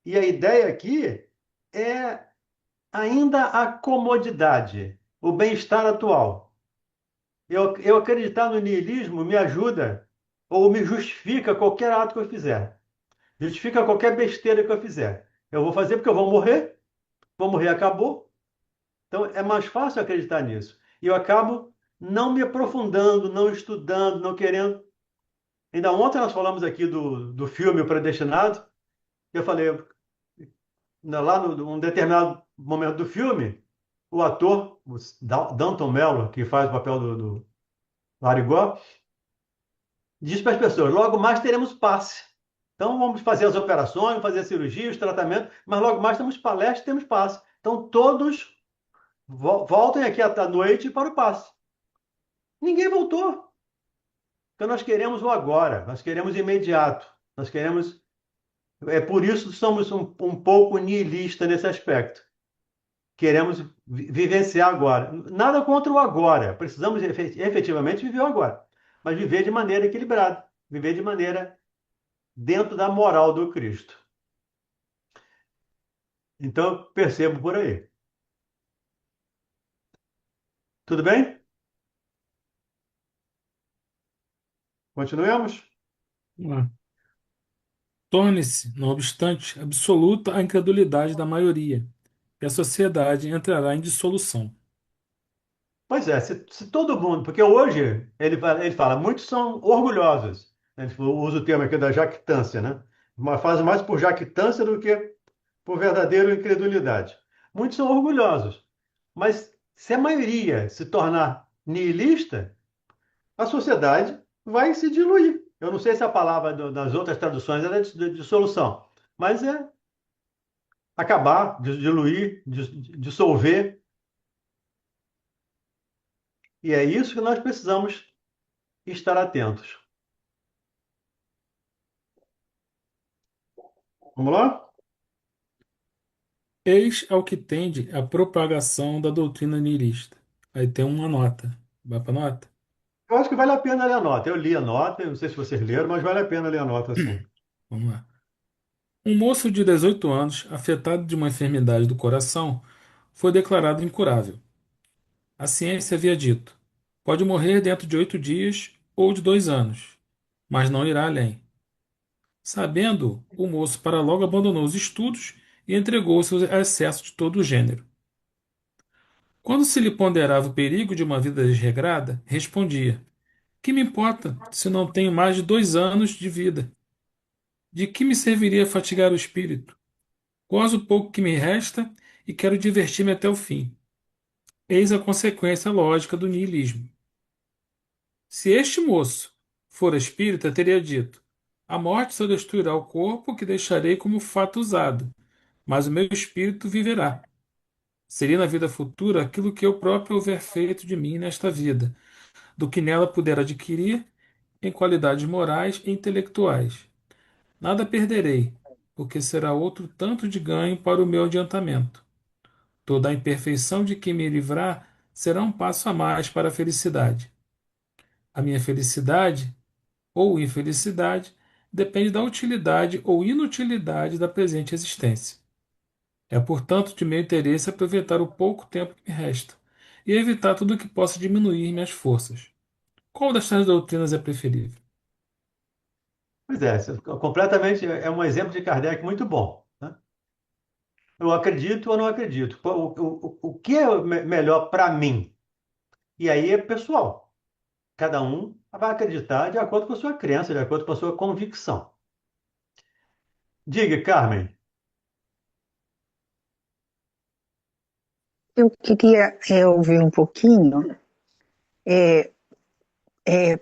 Speaker 5: E a ideia aqui é ainda a comodidade, o bem-estar atual. Eu acreditar no niilismo me ajuda ou me justifica qualquer ato que eu fizer. Justifica qualquer besteira que eu fizer. Eu vou fazer porque eu vou morrer, acabou. Então é mais fácil acreditar nisso. E eu acabo não me aprofundando, não estudando, não querendo. Ainda ontem nós falamos aqui do filme O Predestinado. Eu falei, lá num determinado momento do filme, o ator, o Danton Mello, que faz o papel do Aragorn, diz para as pessoas: logo mais teremos passe. Então vamos fazer as operações, fazer a cirurgia, os tratamentos, mas logo mais temos palestra, temos passe. Então todos voltem aqui à noite para o passe. Ninguém voltou. Então nós queremos o agora, nós queremos imediato, nós queremos. É por isso que somos um pouco nihilistas nesse aspecto. Queremos vivenciar agora. Nada contra o agora. Precisamos efetivamente viver o agora, mas viver de maneira equilibrada, viver de maneira dentro da moral do Cristo. Então, percebo por aí. Tudo bem? Continuemos?
Speaker 4: Vamos lá. Torne-se, não obstante, absoluta a incredulidade da maioria, e a sociedade entrará em dissolução.
Speaker 5: Pois é, se todo mundo, porque hoje ele fala, muitos são orgulhosos. Ele usa o termo aqui da jactância, né? Mas faz mais por jactância do que por verdadeira incredulidade. Muitos são orgulhosos, mas se a maioria se tornar nihilista, a sociedade vai se diluir. Eu não sei se a palavra das outras traduções é de dissolução, mas é acabar, diluir, dissolver. E é isso que nós precisamos estar atentos. Vamos lá?
Speaker 4: Eis ao que tende a propagação da doutrina niilista. Aí tem uma nota. Vai para nota?
Speaker 5: Eu acho que vale a pena ler a nota. Eu li a nota, eu não sei se vocês leram, mas vale a pena ler a nota sim.
Speaker 4: Vamos lá. Um moço de 18 anos, afetado de uma enfermidade do coração, foi declarado incurável. A ciência havia dito: pode morrer dentro de 8 dias ou de 2 anos, mas não irá além. Sabendo, o moço para logo abandonou os estudos e entregou-se a excesso de todo o gênero. Quando se lhe ponderava o perigo de uma vida desregrada, respondia: que me importa se não tenho mais de 2 anos de vida? De que me serviria fatigar o espírito? Gozo o pouco que me resta e quero divertir-me até o fim. Eis a consequência lógica do niilismo. Se este moço fora espírita, teria dito: a morte só destruirá o corpo que deixarei como fato usado, mas o meu espírito viverá. Seria na vida futura aquilo que eu próprio houver feito de mim nesta vida, do que nela puder adquirir em qualidades morais e intelectuais. Nada perderei, porque será outro tanto de ganho para o meu adiantamento. Toda a imperfeição de que me livrar será um passo a mais para a felicidade. A minha felicidade ou infelicidade depende da utilidade ou inutilidade da presente existência. É, portanto, de meu interesse aproveitar o pouco tempo que me resta e evitar tudo que possa diminuir minhas forças. Qual destas doutrinas é preferível?
Speaker 5: Pois é, completamente é um exemplo de Kardec muito bom, né? Eu acredito ou não acredito. O que é melhor para mim? E aí é pessoal. Cada um vai acreditar de acordo com a sua crença, de acordo com a sua convicção. Diga, Carmen.
Speaker 7: Eu queria ouvir um pouquinho, é,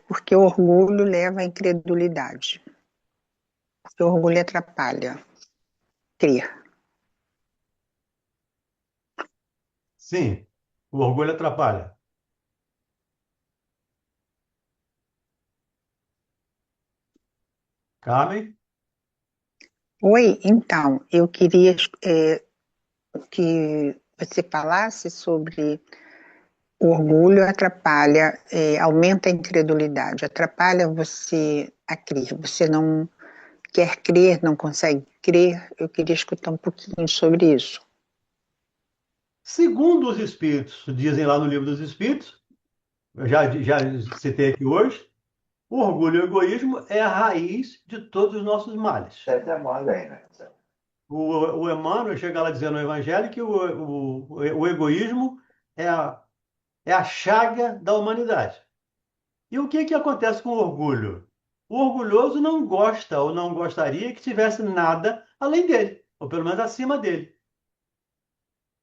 Speaker 7: porque o orgulho leva à incredulidade, porque o orgulho atrapalha crer.
Speaker 5: Sim, o orgulho atrapalha. Carmen?
Speaker 7: Oi, então, eu queria que você falasse sobre o orgulho atrapalha, aumenta a incredulidade, atrapalha você a crer. Você não quer crer, não consegue crer. Eu queria escutar um pouquinho sobre isso.
Speaker 5: Segundo os Espíritos, dizem lá no Livro dos Espíritos, eu já citei aqui hoje, o orgulho e o egoísmo é a raiz de todos os nossos males. O Emmanuel chega lá dizendo no Evangelho que o egoísmo é a chaga da humanidade. E o que que acontece com o orgulho? O orgulhoso não gosta ou não gostaria que tivesse nada além dele, ou pelo menos acima dele.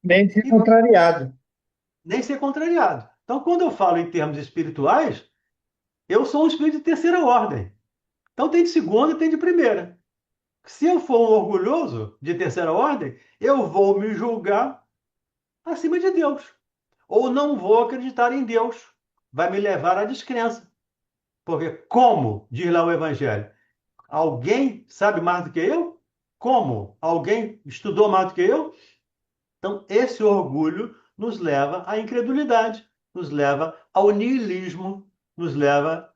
Speaker 1: Nem ser
Speaker 5: E
Speaker 1: contrariado.
Speaker 5: nem ser contrariado. Então, quando eu falo em termos espirituais, eu sou um espírito de terceira ordem. Então, tem de segunda e tem de primeira. Se eu for um orgulhoso de terceira ordem, eu vou me julgar acima de Deus. Ou não vou acreditar em Deus. Vai me levar à descrença. Porque, como diz lá o Evangelho, alguém sabe mais do que eu? Como? Alguém estudou mais do que eu? Então, esse orgulho nos leva à incredulidade, nos leva ao niilismo, nos leva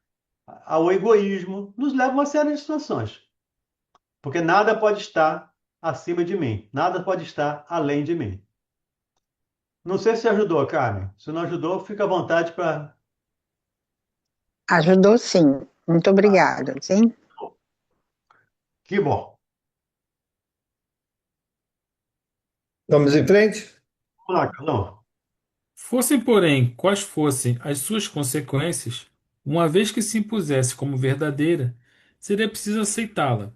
Speaker 5: ao egoísmo, nos leva a uma série de situações. Porque nada pode estar acima de mim, nada pode estar além de mim. Não sei se ajudou, Carmen. Se não ajudou, fica à vontade para.
Speaker 7: Ajudou sim. Muito obrigada, sim?
Speaker 5: Que bom.
Speaker 1: Vamos em frente?
Speaker 5: Vamos lá, Carlão.
Speaker 4: Fossem, porém, quais fossem as suas consequências, uma vez que se impusesse como verdadeira, seria preciso aceitá-la.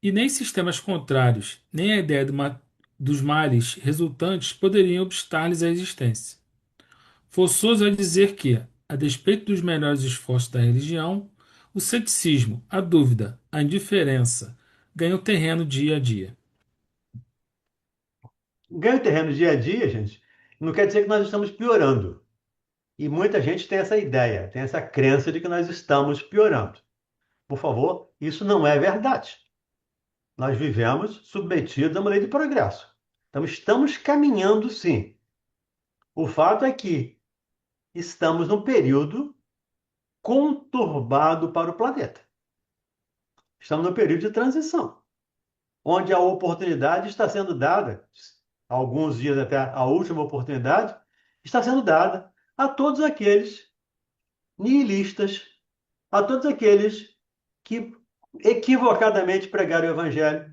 Speaker 4: E nem sistemas contrários, nem a ideia dos males resultantes poderiam obstar-lhes a existência. Forçoso é dizer que, a despeito dos melhores esforços da religião, o ceticismo, a dúvida, a indiferença ganham terreno dia a dia.
Speaker 5: Ganho terreno dia a dia, gente, não quer dizer que nós estamos piorando. E muita gente tem essa ideia, tem essa crença de que nós estamos piorando. Por favor, isso não é verdade. Nós vivemos submetidos a uma lei de progresso. Então, estamos caminhando, sim. O fato é que estamos num período conturbado para o planeta. Estamos num período de transição, onde a oportunidade está sendo dada, há alguns dias até a última oportunidade, está sendo dada a todos aqueles nihilistas, a todos aqueles que equivocadamente pregaram o evangelho,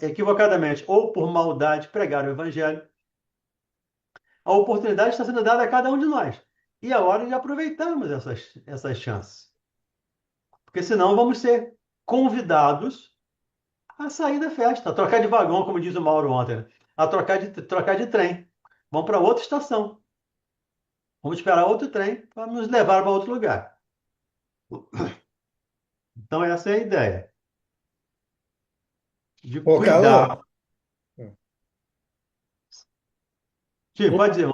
Speaker 5: equivocadamente ou por maldade pregaram o evangelho. A oportunidade está sendo dada a cada um de nós. E é hora de aproveitarmos essas chances. Porque senão vamos ser convidados a sair da festa, a trocar de vagão, como diz o Mauro ontem, né? A trocar de trem. Vamos para outra estação. Vamos esperar outro trem para nos levar para outro lugar. Então, essa é a ideia, de
Speaker 1: Ô,
Speaker 5: cuidar.
Speaker 1: Carlão,
Speaker 5: Sim,
Speaker 4: Opa,
Speaker 5: pode dizer.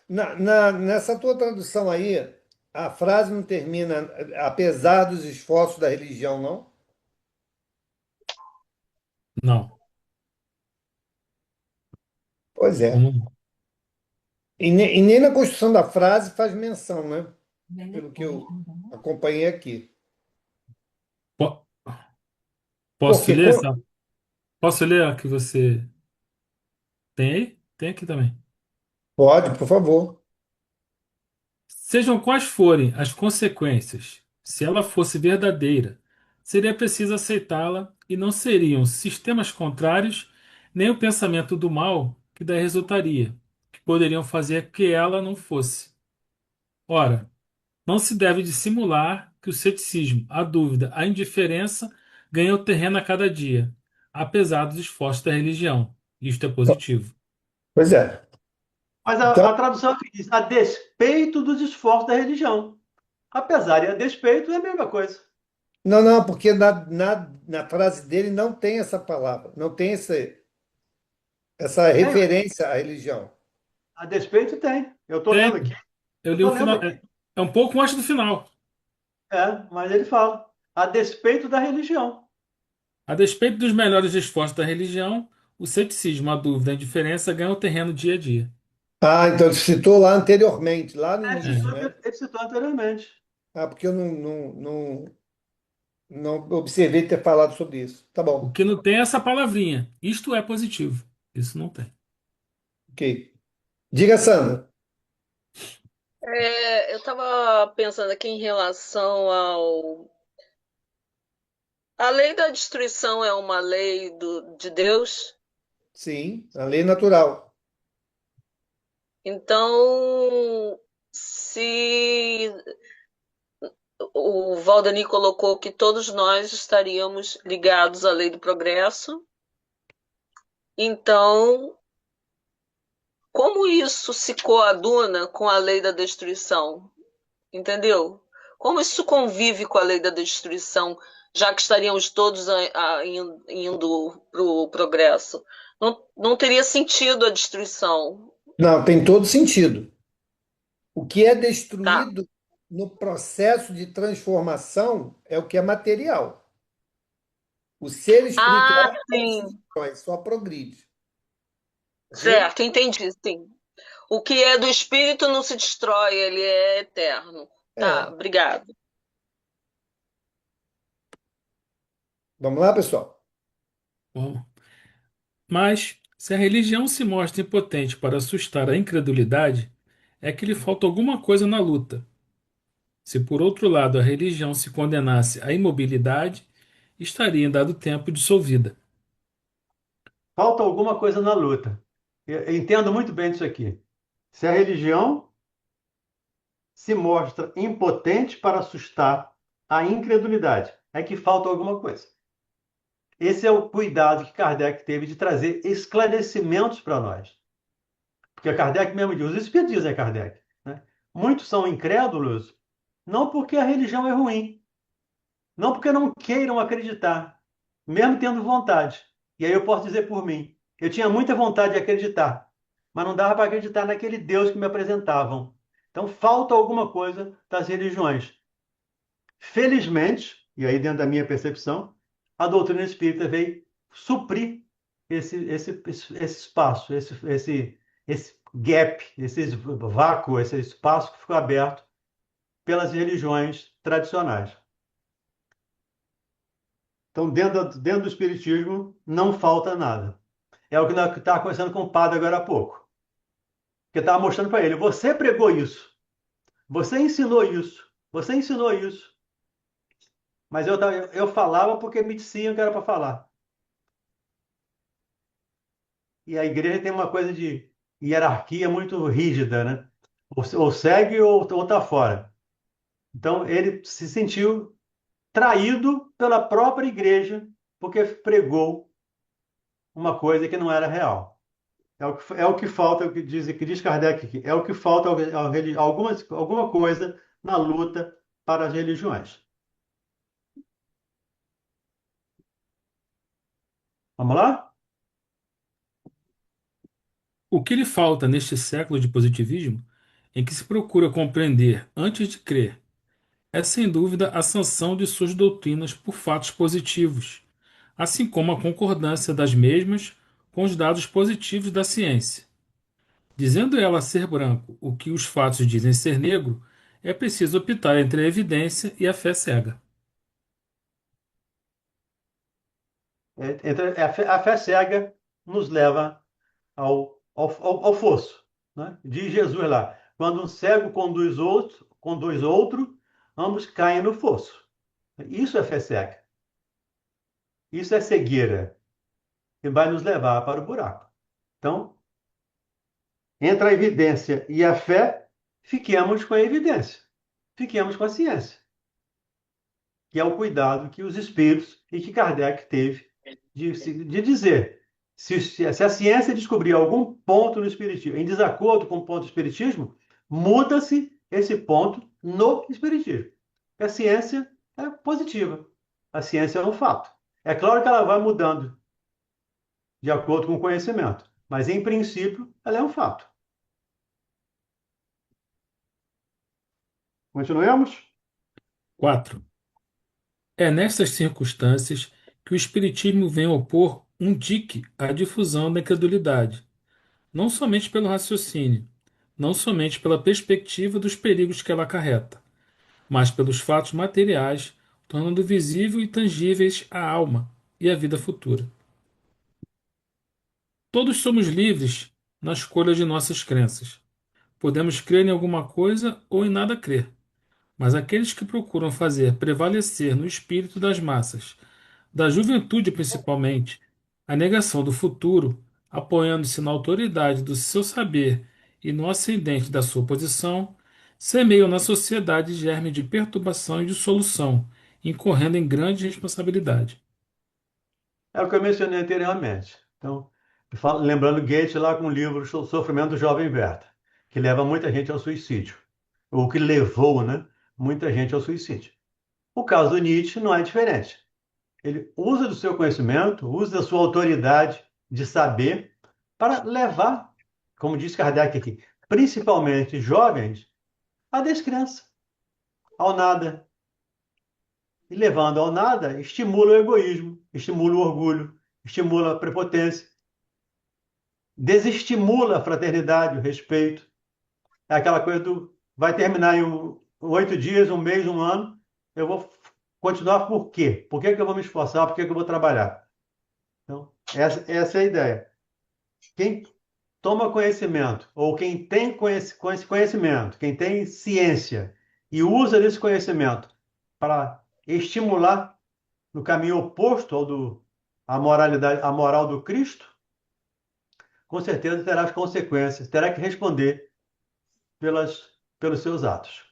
Speaker 1: nessa tua tradução aí, a frase não termina apesar dos esforços da religião, não?
Speaker 4: não.
Speaker 1: Pois é.
Speaker 4: Vamos.
Speaker 1: E nem na construção da frase faz menção, né? Pelo que eu acompanhei aqui.
Speaker 4: Po- Posso
Speaker 1: Porque,
Speaker 4: ler essa? Posso ler a que você tem aí? Tem aqui também.
Speaker 1: pode, por favor.
Speaker 4: Sejam quais forem as consequências, se ela fosse verdadeira, seria preciso aceitá-la e não seriam sistemas contrários nem o pensamento do mal que daí resultaria, que poderiam fazer que ela não fosse. Ora, não se deve dissimular que o ceticismo, a dúvida, a indiferença ganham terreno a cada dia, apesar dos esforços da religião. Isto é positivo.
Speaker 1: Pois é.
Speaker 5: Mas
Speaker 1: Então,
Speaker 5: a tradução aqui diz, a despeito dos esforços da religião. Apesar e a despeito é a mesma coisa.
Speaker 1: não, porque na frase dele não tem essa palavra, não tem essa
Speaker 5: Tem,
Speaker 1: referência à religião.
Speaker 5: a despeito tem. Eu estou lendo aqui.
Speaker 4: Tem, eu
Speaker 5: Eu
Speaker 4: li
Speaker 5: estou
Speaker 4: o
Speaker 5: lendo
Speaker 4: final,
Speaker 5: aqui.
Speaker 4: é um pouco antes do final.
Speaker 5: Mas ele fala, a despeito da religião.
Speaker 4: A despeito dos melhores esforços da religião, o ceticismo, a dúvida, a indiferença ganham terreno dia a dia.
Speaker 1: Ah, então ele citou lá anteriormente, lá no início,
Speaker 4: É.
Speaker 1: né?
Speaker 5: Ele citou anteriormente.
Speaker 1: Ah, porque eu não observei ter falado sobre isso. Tá
Speaker 4: O
Speaker 1: bom,
Speaker 4: que não tem é essa palavrinha. Isto é positivo. Isso não tem.
Speaker 1: ok. Diga, Sandra.
Speaker 6: Eu estava pensando aqui em relação ao. A lei da destruição é uma lei de Deus.
Speaker 1: Sim, a lei natural.
Speaker 6: Então, se o Valdani colocou que todos nós estaríamos ligados à lei do progresso, então, como isso se coaduna com a lei da destruição? Entendeu? Como isso convive com a lei da destruição, já que estaríamos todos indo para o progresso? Não teria sentido a destruição,
Speaker 1: Não, tem todo sentido. O que é
Speaker 6: tá?
Speaker 1: destruído no processo de transformação é o que é material. O ser
Speaker 6: Ah,
Speaker 1: espiritual não se
Speaker 6: sim,
Speaker 1: destrói, só progride. Ok?
Speaker 6: certo, entendi, sim. O que é do espírito não se destrói, ele é eterno. Tá,
Speaker 1: É.
Speaker 6: obrigado.
Speaker 1: Vamos lá, pessoal?
Speaker 4: Bom, mas, se a religião se mostra impotente para assustar a incredulidade, é que lhe falta alguma coisa na luta. Se, por outro lado, a religião se condenasse à imobilidade, estaria em dado tempo dissolvida.
Speaker 5: Falta alguma coisa na luta. Eu entendo muito bem disso aqui. Se a religião se mostra impotente para assustar a incredulidade, é que falta alguma coisa. Esse é o cuidado que Kardec teve de trazer esclarecimentos para nós. Porque Kardec mesmo diz, os Espíritos dizem Kardec, né? Muitos são incrédulos não porque a religião é ruim, não porque não queiram acreditar, mesmo tendo vontade. E aí eu posso dizer por mim, eu tinha muita vontade de acreditar, mas não dava para acreditar naquele Deus que me apresentavam. Então falta alguma coisa das religiões. Felizmente, e aí dentro da minha percepção, a doutrina espírita veio suprir esse espaço, esse gap, esse vácuo, esse espaço que ficou aberto pelas religiões tradicionais. Então, dentro do espiritismo, não falta nada. É o que estava conversando com o padre agora há pouco. Que estava mostrando para ele: você pregou isso, você ensinou isso, você ensinou isso. Mas eu falava porque me diziam que era para falar. E a igreja tem uma coisa de hierarquia muito rígida, né? Ou segue ou está fora. Então, ele se sentiu traído pela própria igreja, porque pregou uma coisa que não era real. É o que falta, é o que diz Kardec aqui, é o que falta alguma coisa na luta para as religiões. Vamos lá?
Speaker 4: O que lhe falta neste século de positivismo, em que se procura compreender antes de crer, é sem dúvida a sanção de suas doutrinas por fatos positivos, assim como a concordância das mesmas com os dados positivos da ciência. Dizendo ela ser branco o que os fatos dizem ser negro, é preciso optar entre a evidência e a fé cega.
Speaker 5: A fé cega nos leva ao fosso, né? Diz Jesus lá, quando um cego conduz outro, ambos caem no fosso. Isso é fé cega. Isso é cegueira, que vai nos levar para o buraco. Então, entre a evidência e a fé, fiquemos com a evidência, fiquemos com a ciência, que é o cuidado que os espíritos e que Kardec teve de dizer. Se a ciência descobrir algum ponto no espiritismo em desacordo com o ponto do espiritismo, muda-se esse ponto no espiritismo. A ciência é positiva. A ciência é um fato. É claro que ela vai mudando de acordo com o conhecimento, mas em princípio ela é um fato. Continuemos?
Speaker 4: 4. É nestas circunstâncias que o Espiritismo vem opor um dique à difusão da incredulidade, não somente pelo raciocínio, não somente pela perspectiva dos perigos que ela acarreta, mas pelos fatos materiais, tornando visível e tangíveis a alma e a vida futura. Todos somos livres na escolha de nossas crenças. Podemos crer em alguma coisa ou em nada crer, mas aqueles que procuram fazer prevalecer no espírito das massas, da juventude principalmente, a negação do futuro, apoiando-se na autoridade do seu saber e no ascendente da sua posição, semeiam na sociedade germe de perturbação e dissolução, incorrendo em grande responsabilidade.
Speaker 5: É o que eu mencionei anteriormente. Então, lembrando Goethe lá com o livro O Sofrimento do Jovem Werther, que leva muita gente ao suicídio, ou que levou, né, muita gente ao suicídio. O caso do Nietzsche não é diferente. Ele usa do seu conhecimento, usa da sua autoridade de saber para levar, como diz Kardec aqui, principalmente jovens, à descrença, ao nada. E levando ao nada, estimula o egoísmo, estimula o orgulho, estimula a prepotência, desestimula a fraternidade, o respeito. É aquela coisa do vai terminar em 8 dias, um mês, um ano, eu vou continuar por quê? Por que que eu vou me esforçar? Por que que eu vou trabalhar? Então, essa é a ideia. Quem toma conhecimento, ou quem tem conhecimento, quem tem ciência e usa desse conhecimento para estimular no caminho oposto à moralidade, à moral do Cristo, com certeza terá as consequências, terá que responder pelos seus atos.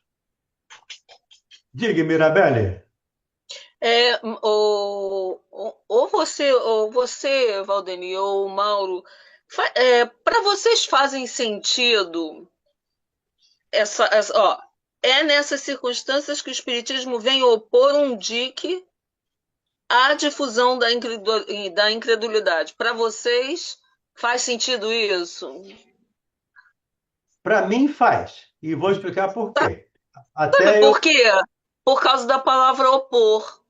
Speaker 5: Diga, Mirabelle.
Speaker 6: Ou você, Valdemir, ou Mauro, para vocês fazem sentido é nessas circunstâncias que o Espiritismo vem opor um dique à difusão da incredulidade. Para vocês, faz sentido isso?
Speaker 5: Para mim faz, e vou explicar por quê.
Speaker 6: Sabe por quê? Por causa da palavra opor.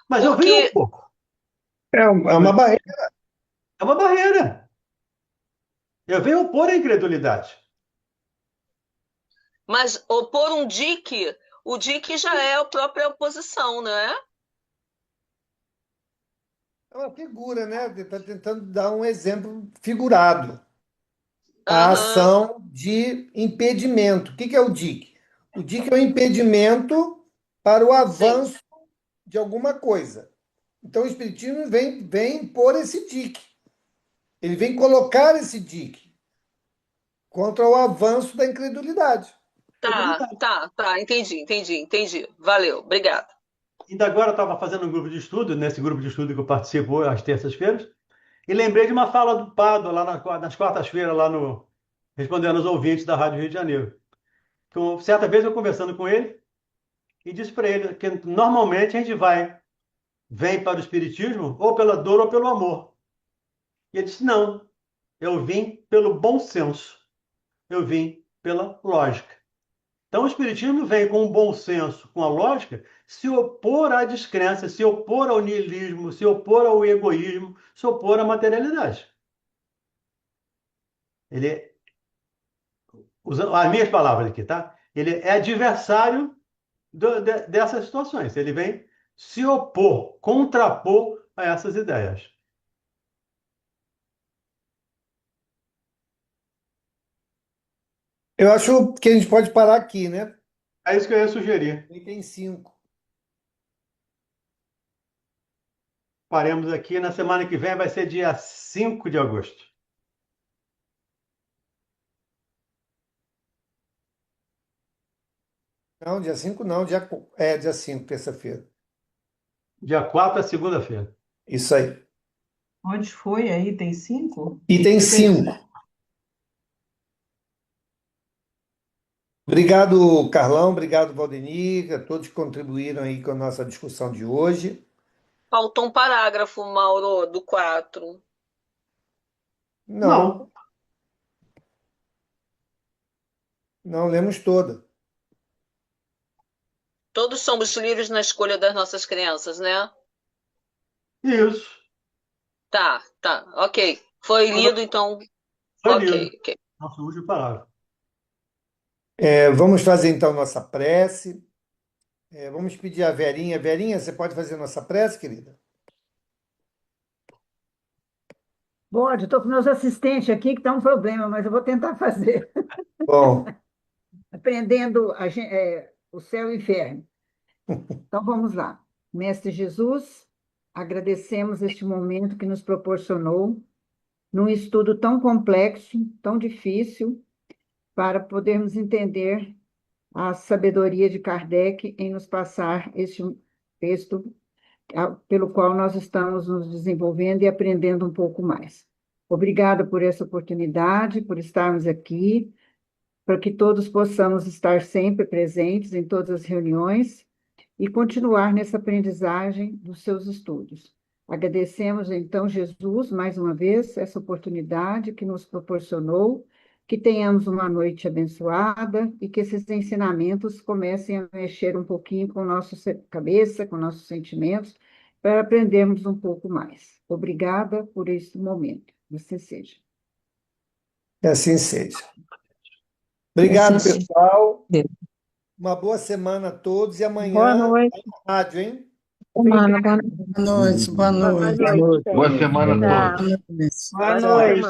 Speaker 5: Mas eu venho opor.
Speaker 1: É uma barreira.
Speaker 5: É uma barreira. Eu venho opor a incredulidade.
Speaker 6: Mas opor um dique, o dique já é a própria oposição, não é?
Speaker 1: É uma figura, né? Está tentando dar um exemplo figurado. A
Speaker 6: Aham.
Speaker 1: ação de impedimento. O que é o dique? O dique é um impedimento para o avanço de alguma coisa. Então, o Espiritismo vem pôr esse dique. Ele vem colocar esse dique contra o avanço da incredulidade.
Speaker 6: Tá. Entendi. Valeu, obrigada.
Speaker 5: Ainda agora eu estava fazendo um grupo de estudo, nesse grupo de estudo que eu participo às terças-feiras, e lembrei de uma fala do Pado lá nas quartas-feiras, lá no respondendo aos ouvintes da Rádio Rio de Janeiro. Certa vez eu conversando com ele e disse para ele que normalmente a gente vem para o Espiritismo ou pela dor ou pelo amor. E ele disse: não, eu vim pelo bom senso, eu vim pela lógica. Então, o Espiritismo vem com o bom senso, com a lógica, se opor à descrença, se opor ao niilismo, se opor ao egoísmo, se opor à materialidade. Ele, usando as minhas palavras aqui, tá? Ele é adversário dessas situações. Ele vem se opor, contrapor a essas ideias.
Speaker 1: Eu acho que a gente pode parar aqui, né?
Speaker 5: É isso que eu ia sugerir.
Speaker 1: Item 5.
Speaker 5: Paremos aqui. Na semana que vem vai ser dia 5 de agosto.
Speaker 1: Não, dia 5 não, dia 5, terça-feira.
Speaker 5: Dia 4 é segunda-feira.
Speaker 1: Isso aí.
Speaker 8: Onde foi aí? Tem 5?
Speaker 1: Item 5. Obrigado, Carlão, obrigado, Valdenir, a todos que contribuíram aí com a nossa discussão de hoje.
Speaker 6: Faltou um parágrafo, Mauro, do 4.
Speaker 1: Não, não lemos toda.
Speaker 6: Todos somos livres na escolha das nossas crenças, né?
Speaker 5: Isso.
Speaker 6: Tá, ok. Foi lido, então.
Speaker 5: Foi
Speaker 6: Ok,
Speaker 5: lido.
Speaker 6: ok.
Speaker 5: Nosso último parágrafo.
Speaker 1: Vamos fazer então nossa prece. Vamos pedir a Verinha. Verinha, você pode fazer nossa prece, querida?
Speaker 9: Pode, estou com meus assistentes aqui que está um problema, mas eu vou tentar fazer.
Speaker 1: Bom,
Speaker 9: Aprendendo o céu e o inferno. Então vamos lá. Mestre Jesus, agradecemos este momento que nos proporcionou, num estudo tão complexo, tão difícil, para podermos entender a sabedoria de Kardec em nos passar este texto pelo qual nós estamos nos desenvolvendo e aprendendo um pouco mais. Obrigada por essa oportunidade, por estarmos aqui, para que todos possamos estar sempre presentes em todas as reuniões e continuar nessa aprendizagem dos seus estudos. Agradecemos, então, Jesus, mais uma vez, essa oportunidade que nos proporcionou, que tenhamos uma noite abençoada e que esses ensinamentos comecem a mexer um pouquinho com nossa cabeça, com nossos sentimentos, para aprendermos um pouco mais. Obrigada por este momento. Assim seja.
Speaker 1: que assim seja. Obrigado,
Speaker 2: Assim seja.
Speaker 1: pessoal.
Speaker 2: Deus.
Speaker 1: Uma boa semana a todos e
Speaker 2: Boa
Speaker 1: amanhã
Speaker 2: noite.
Speaker 1: na rádio, hein?
Speaker 2: Semana, boa
Speaker 10: Boa noite, boa noite.
Speaker 2: noite.
Speaker 10: Boa semana a
Speaker 2: Tchau.
Speaker 10: todos.
Speaker 2: Boa noite.